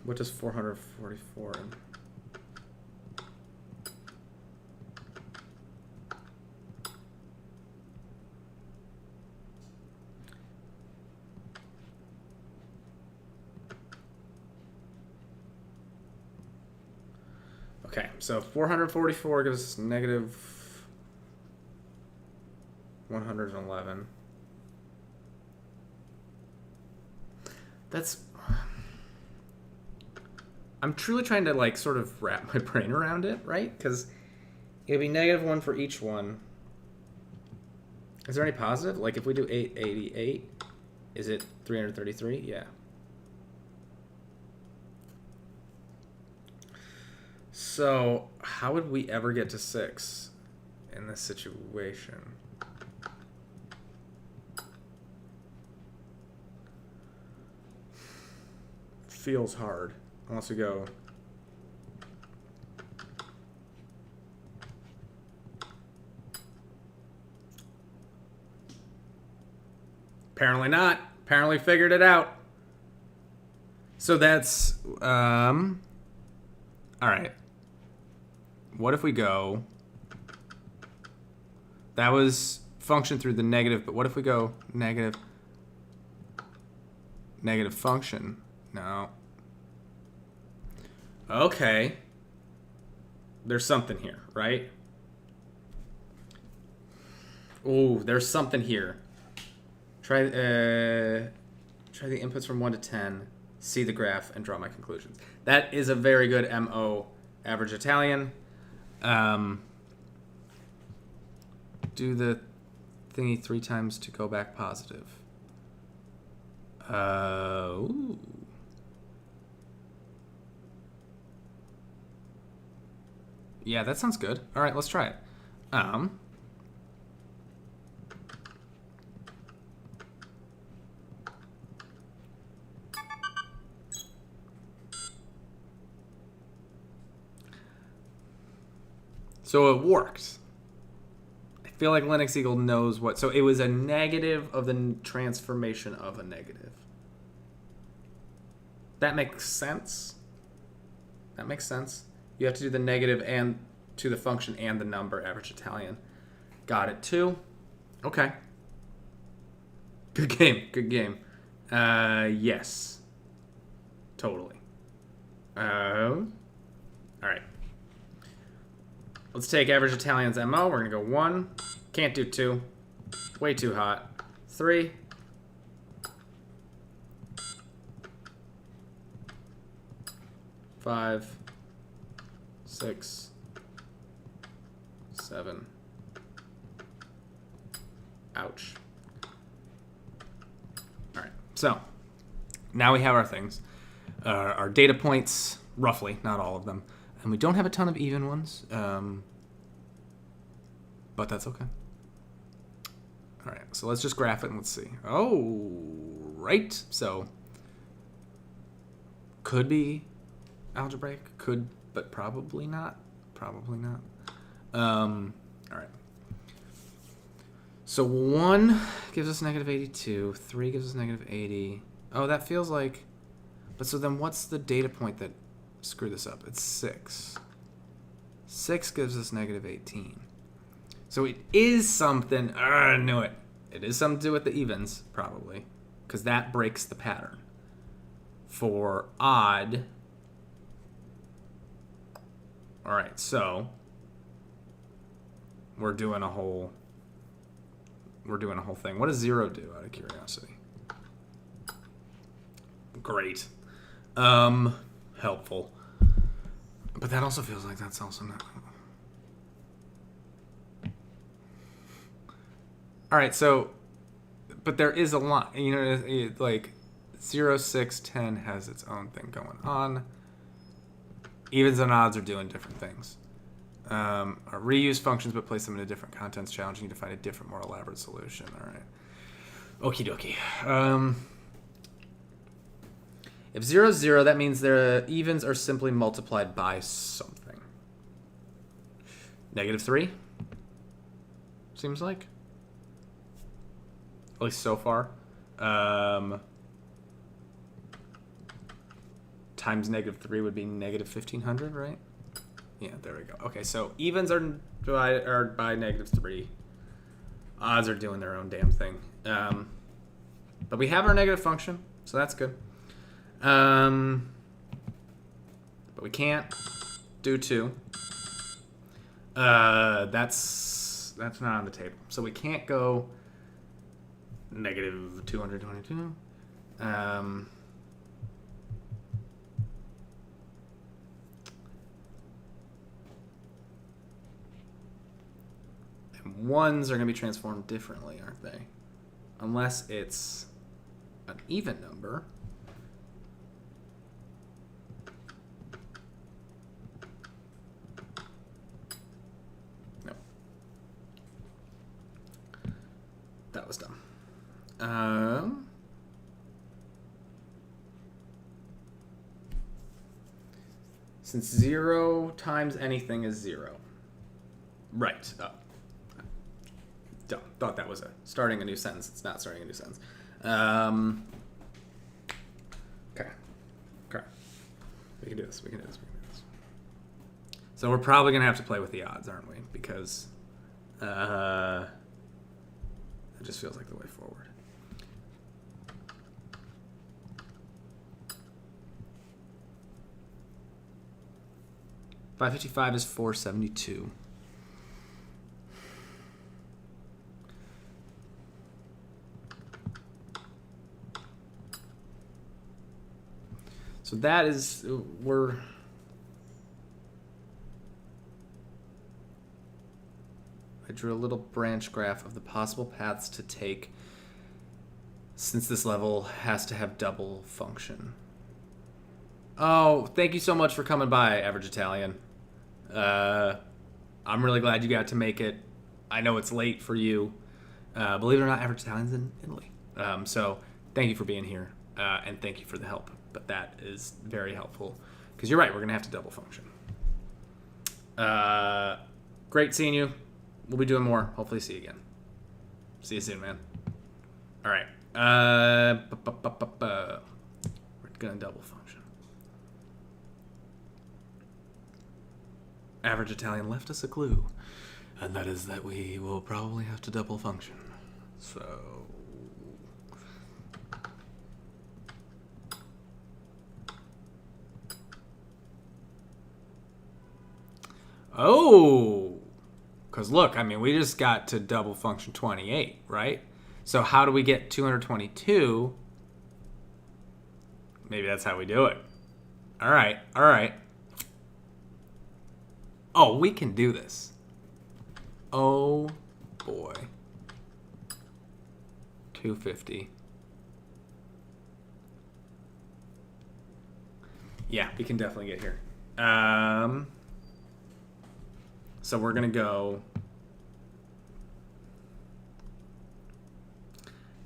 What does 444 in? Okay, so 444 gives us -111. That's... I'm truly trying to, like, sort of wrap my brain around it, right? Because it would be -1 for each one. Is there any positive? Like, if we do 888, is it 333? Yeah. So, how would we ever get to 6 in this situation? Feels hard. Unless we go... Apparently not. Apparently figured it out. So that's... all right. What if we go... That was function through the negative, but what if we go negative function? No. Okay. There's something here, right? Oh, there's something here. Try the inputs from 1 to 10, see the graph, and draw my conclusions. That is a very good MO, average Italian. Do the thingy 3 times to go back positive. Ooh. Yeah, that sounds good. All right, let's try it. So it worked. I feel like Linux Eagle knows what... So it was a negative of the transformation of a negative. That makes sense. That makes sense. You have to do the negative and to the function and the number, average Italian. Got it, too. Okay. Good game. Good game. Yes. Totally. All right. Let's take average Italian's MO. We're going to go 1. Can't do 2. Way too hot. 3. 5. 6. 7. Ouch. All right. So now we have our things. Our data points, roughly, not all of them. And we don't have a ton of even ones, but that's okay. All right, so let's just graph it and let's see. Oh, right. So could be algebraic, could, but probably not. Probably not. All right. So 1 gives us -82. 3 gives us -80. Oh, that feels like... But so then what's the data point that screwed this up? It's 6. 6 gives us negative 18. So it is something. I knew it. It is something to do with the evens, probably, because that breaks the pattern. For odd. All right, so we're doing a whole thing. What does 0 do, out of curiosity? Great. Helpful. But that also feels like that's also not. All right, so, but there is a lot. You know, like 0, 6, 10 has its own thing going on. Evens and odds are doing different things. Reuse functions but place them in a different contents, challenging you to find a different, more elaborate solution. All right. Okie dokie. If 0 is 0, that means their evens are simply multiplied by something. Negative 3? Seems like. At least so far. Times negative 3 would be negative 1,500, right? Yeah, there we go. Okay, so evens are by negative 3. Odds are doing their own damn thing. But we have our negative function, so that's good. But we can't do 2. That's not on the table. So we can't go negative 222. And ones are going to be transformed differently, aren't they? Unless it's an even number. No. That was dumb. Since 0 times anything is 0. Right. Oh. Dumb. Thought that was starting a new sentence. It's not starting a new sentence. Okay. We can do this. So we're probably going to have to play with the odds, aren't we? Because it just feels like the way forward. $555 is $472. So that is, I drew a little branch graph of the possible paths to take since this level has to have double function. Oh, thank you so much for coming by, Average Italian. I'm really glad you got to make it. I know it's late for you. Believe it or not, Average Italian's in Italy. So thank you for being here, and thank you for the help. But that is very helpful, because you're right, we're going to have to double function. Great seeing you. We'll be doing more. Hopefully see you again. See you soon, man. All right. We're going to double function. Average Italian left us a clue, and that is that we will probably have to double function. So... Oh, because look, I mean, we just got to double function 28, right? So how do we get 222? Maybe that's how we do it. All right. Oh, we can do this. Oh, boy. 250. Yeah, we can definitely get here. So we're going to go...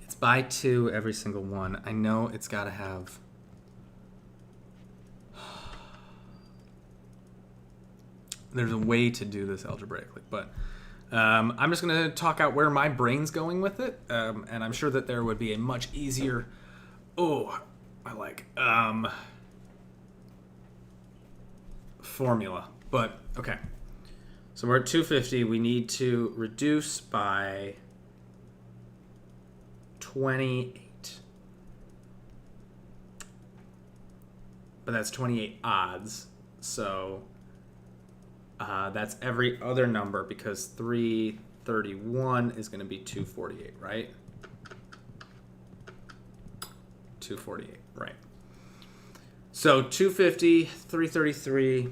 It's by 2 every single one. I know it's got to have... There's a way to do this algebraically, but I'm just going to talk out where my brain's going with it, and I'm sure that there would be a much easier... formula. But, okay. So we're at 250. We need to reduce by 28. But that's 28 odds. So that's every other number because 331 is going to be 248, right? 248, right. So 250, 333.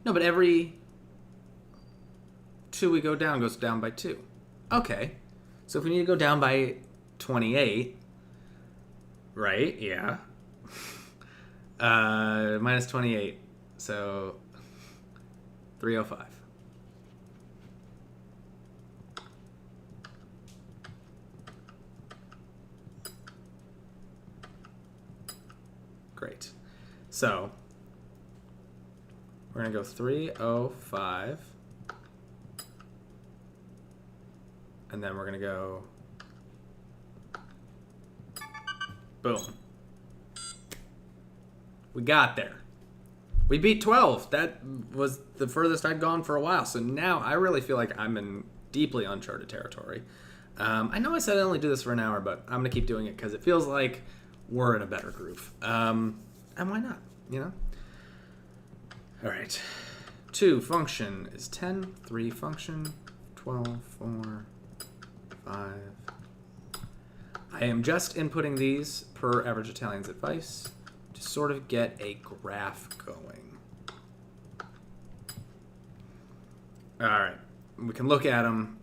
No, but every 2 we go down goes down by 2. Okay. So if we need to go down by 28, right? Yeah. Minus 28. So 305. Great. So we're going to go 305. And then we're going to go boom. We got there. We beat 12. That was the furthest I'd gone for a while. So now I really feel like I'm in deeply uncharted territory. I know I said I'd only do this for an hour, but I'm going to keep doing it because it feels like we're in a better groove. And why not, you know? All right. 2 function is 10. 3 function, 12, 4, 5. I am just inputting these per Average Italian's advice to sort of get a graph going. All right. We can look at them.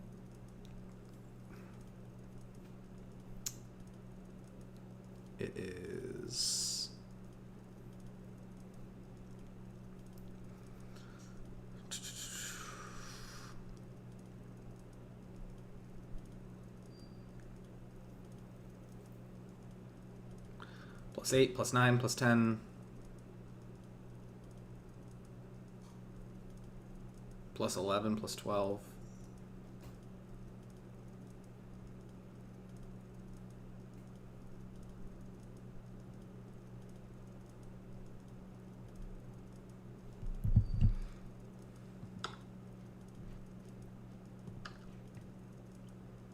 It is +8, +9, +10, +11, +12.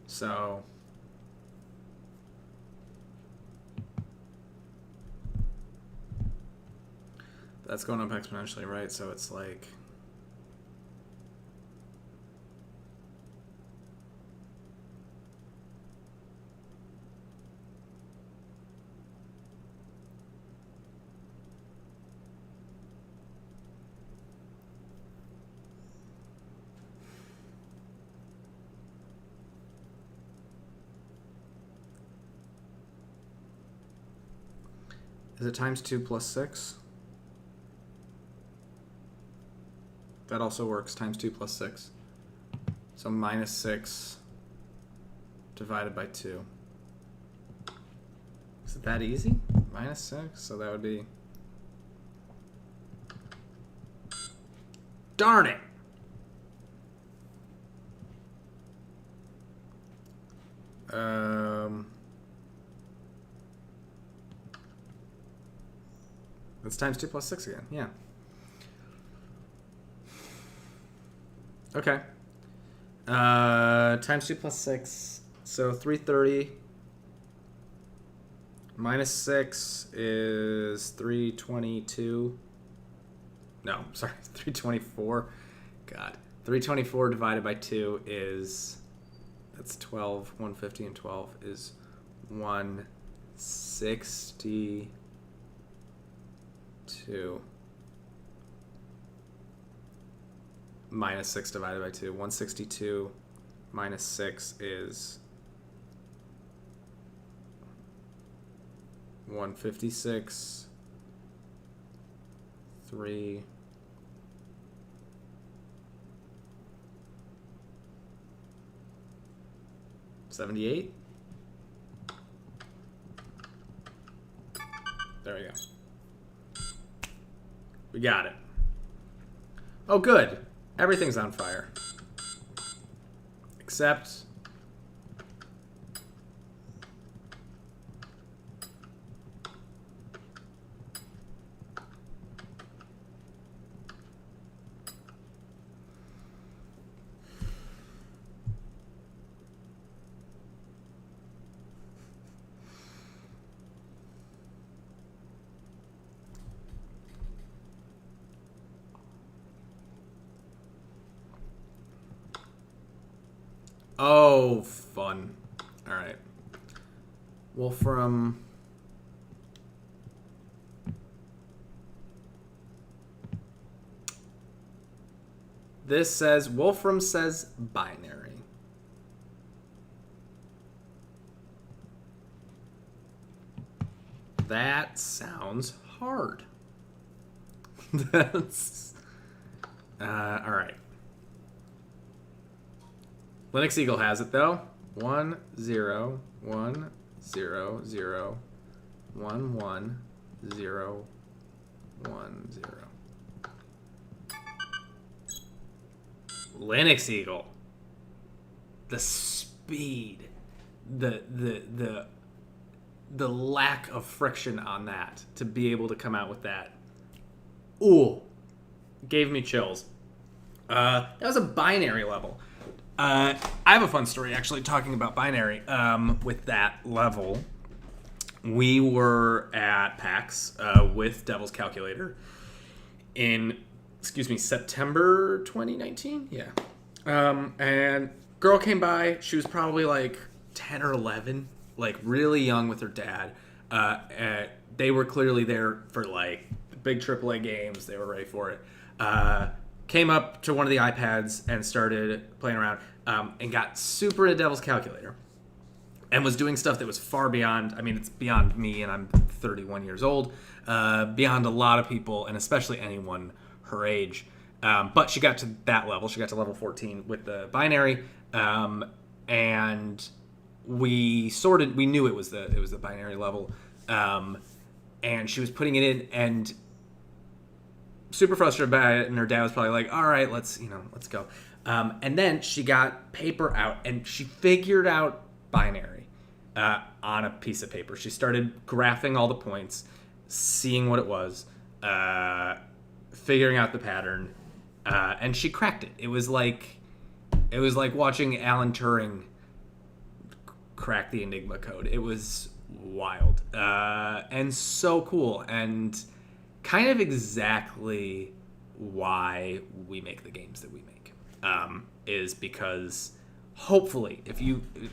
So that's going up exponentially, right? So it's like is it times 2 plus 6? That also works, times 2 plus 6. So minus 6 divided by 2. Is it that easy? Minus 6? So that would be... Darn it! That's times 2 plus 6 again, yeah. Okay. Times 2 plus 6. So 330 minus 6 is 322. No, sorry, 324. God. 324 divided by 2 is... That's 12. 150 and 12 is 162. Minus 6 divided by 2. 162 minus 6 is 156. 3. 78. There we go. We got it. Oh, good. Everything's on fire. Except... Oh, fun. All right. Wolfram. This says, Wolfram says binary. That sounds hard. That's... all right. Linux Eagle has it, though. 1 0 1 0 0 1 1 0 1 0. Linux Eagle. The speed, the lack of friction on that to be able to come out with that. Ooh, gave me chills. That was a binary level. I have a fun story actually talking about binary. With that level, we were at PAX with Devil's Calculator in September 2019. Yeah. And girl came by. She was probably like 10 or 11, like really young with her dad. They were clearly there for like big AAA games. They were ready for it. Came up to one of the iPads and started playing around, and got super into Devil's Calculator. And was doing stuff that was far beyond, I mean, it's beyond me, and I'm 31 years old, beyond a lot of people, and especially anyone her age. But she got to that level. She got to level 14 with the binary, and we knew it was the binary level, and she was putting it in, and super frustrated by it, and her dad was probably like, all right, let's go. And then she got paper out, and she figured out binary on a piece of paper. She started graphing all the points, seeing what it was, figuring out the pattern, and she cracked it. It was like watching Alan Turing crack the Enigma code. It was wild, and so cool, and kind of exactly why we make the games that we make, is because hopefully,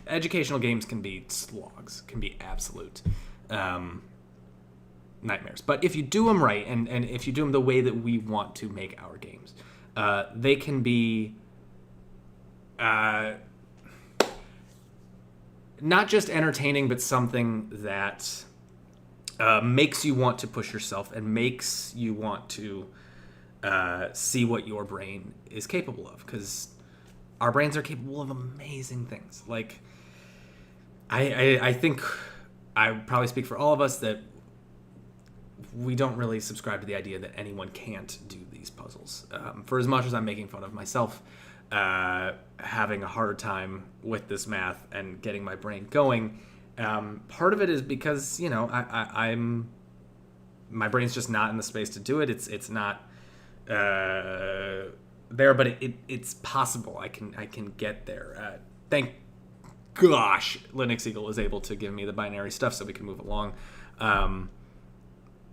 educational games can be slogs, can be absolute nightmares. But if you do them right, and if you do them the way that we want to make our games, they can be not just entertaining, but something that makes you want to push yourself and makes you want to see what your brain is capable of. Because our brains are capable of amazing things. Like, I think I probably speak for all of us that we don't really subscribe to the idea that anyone can't do these puzzles. For as much as I'm making fun of myself, having a hard time with this math and getting my brain going, part of it is because, I'm my brain's just not in the space to do it. It's not there, but it's possible. I can get there. Thank gosh, Linux Eagle was able to give me the binary stuff so we can move along.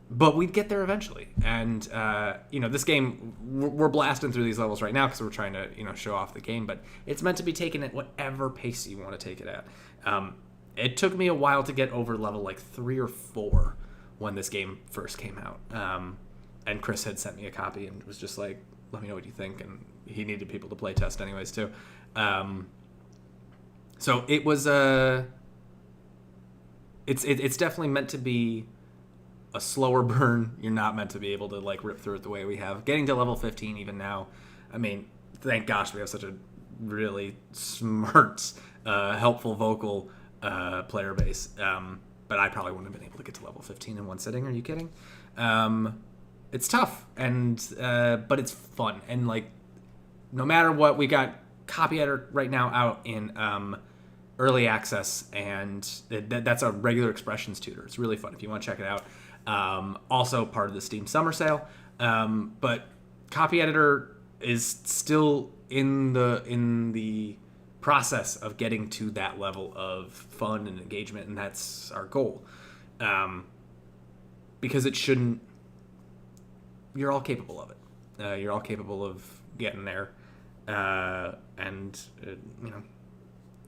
But we'd get there eventually. And, this game, we're blasting through these levels right now because we're trying to, show off the game. But it's meant to be taken at whatever pace you want to take it at. It took me a while to get over level like 3 or 4 when this game first came out. And Chris had sent me a copy and was just like, let me know what you think. And he needed people to play test anyways, too. So it was it's definitely meant to be a slower burn. You're not meant to be able to like rip through it the way we have. Getting to level 15 even now, I mean, thank gosh we have such a really smart, helpful vocal player base. But I probably wouldn't have been able to get to level 15 in one sitting. Are you kidding? It's tough, and but it's fun. And like, no matter what, we got Copy Editor right now out in early access, and that's a regular expressions tutor. It's really fun if you want to check it out. Also part of the Steam Summer Sale, but Copy Editor is still in the process of getting to that level of fun and engagement, and that's our goal. Because it shouldn't. You're all capable of it. You're all capable of getting there, and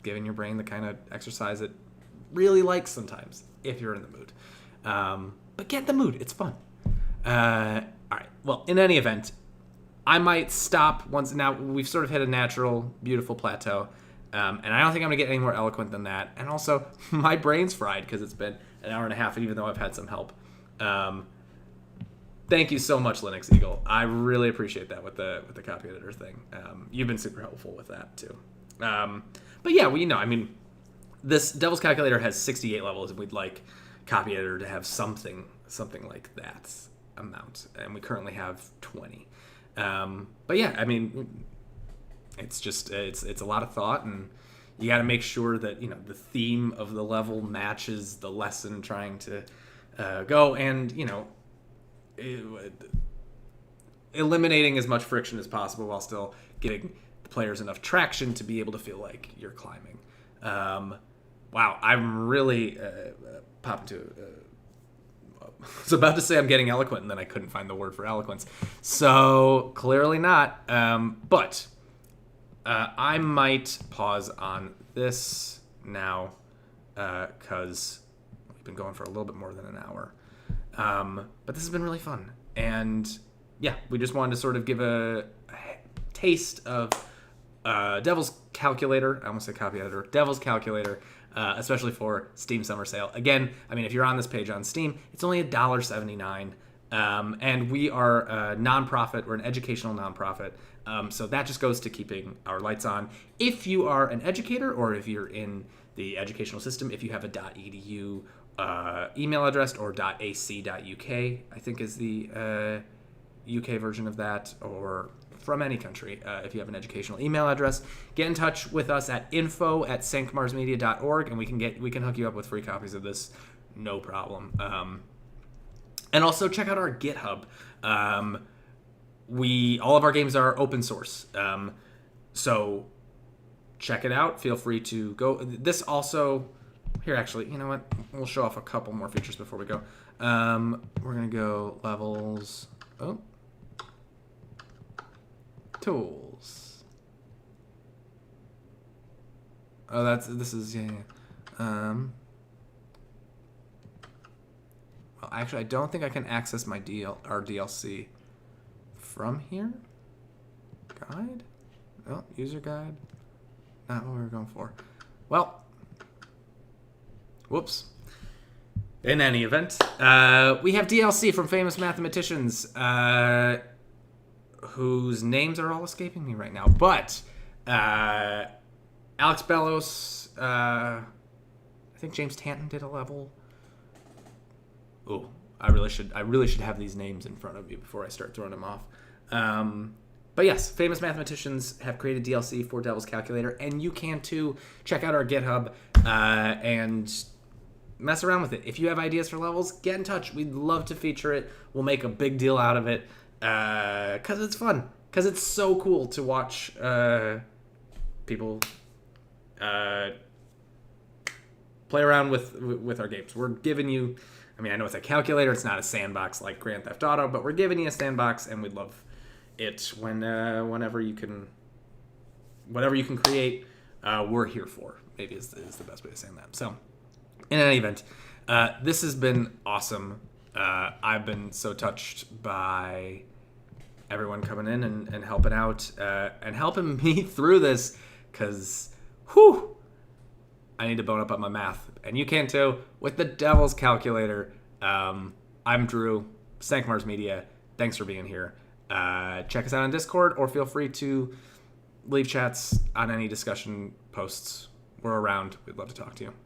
giving your brain the kind of exercise it really likes sometimes, if you're in the mood. But get in the mood. It's fun. All right. Well, in any event, I might stop once. Now, we've sort of hit a natural, beautiful plateau. And I don't think I'm going to get any more eloquent than that. And also, my brain's fried because it's been an hour and a half, even though I've had some help. Thank you so much, Linux Eagle. I really appreciate that with the copy editor thing. You've been super helpful with that, too. But yeah, this Devil's Calculator has 68 levels, and we'd like copy editor to have something like that amount. And we currently have 20. But yeah, it's just it's a lot of thought, and you got to make sure that the theme of the level matches the lesson trying to go, and eliminating as much friction as possible while still giving the players enough traction to be able to feel like you're climbing. Wow, I'm really popping to. I was about to say I'm getting eloquent, and then I couldn't find the word for eloquence. So clearly not. But I might pause on this now because we've been going for a little bit more than an hour. But this has been really fun. And yeah, we just wanted to sort of give a taste of Devil's Calculator. I almost said copy editor. Devil's Calculator. Especially for Steam Summer Sale. Again, if you're on this page on Steam, it's only $1.79. And we are a nonprofit. We're an educational nonprofit. So that just goes to keeping our lights on. If you are an educator or if you're in the educational system, if you have a .edu email address or .ac.uk, I think is the UK version of that, or from any country, if you have an educational email address, get in touch with us at info@cinquemarsmedia.org, and we can hook you up with free copies of this, no problem. And also check out our GitHub. All of our games are open source, so check it out. Feel free to go. This also here, actually, you know what? We'll show off a couple more features before we go. We're gonna go levels. Oh. Tools. Oh, this is yeah. Well, actually, I don't think I can access my our DLC from here. Guide? Oh, user guide. Not what we were going for. Well, whoops. In any event, we have DLC from famous mathematicians. Whose names are all escaping me right now. But Alex Bellos, I think James Tanton did a level. Oh, I really should have these names in front of me before I start throwing them off. But yes, famous mathematicians have created DLC for Devil's Calculator, and you can too. Check out our GitHub and mess around with it. If you have ideas for levels, get in touch. We'd love to feature it. We'll make a big deal out of it. Because it's fun. Because it's so cool to watch people play around with our games. We're giving you, I know it's a calculator, it's not a sandbox like Grand Theft Auto, but we're giving you a sandbox, and we'd love it whenever you can create, we're here for. Maybe is the best way of saying that. So, in any event, this has been awesome. I've been so touched by everyone coming in and helping out and helping me through this, because, I need to bone up on my math. And you can too with the Devil's Calculator. I'm Drew, Cinq-Mars Media. Thanks for being here. Check us out on Discord, or feel free to leave chats on any discussion posts. We're around. We'd love to talk to you. All right.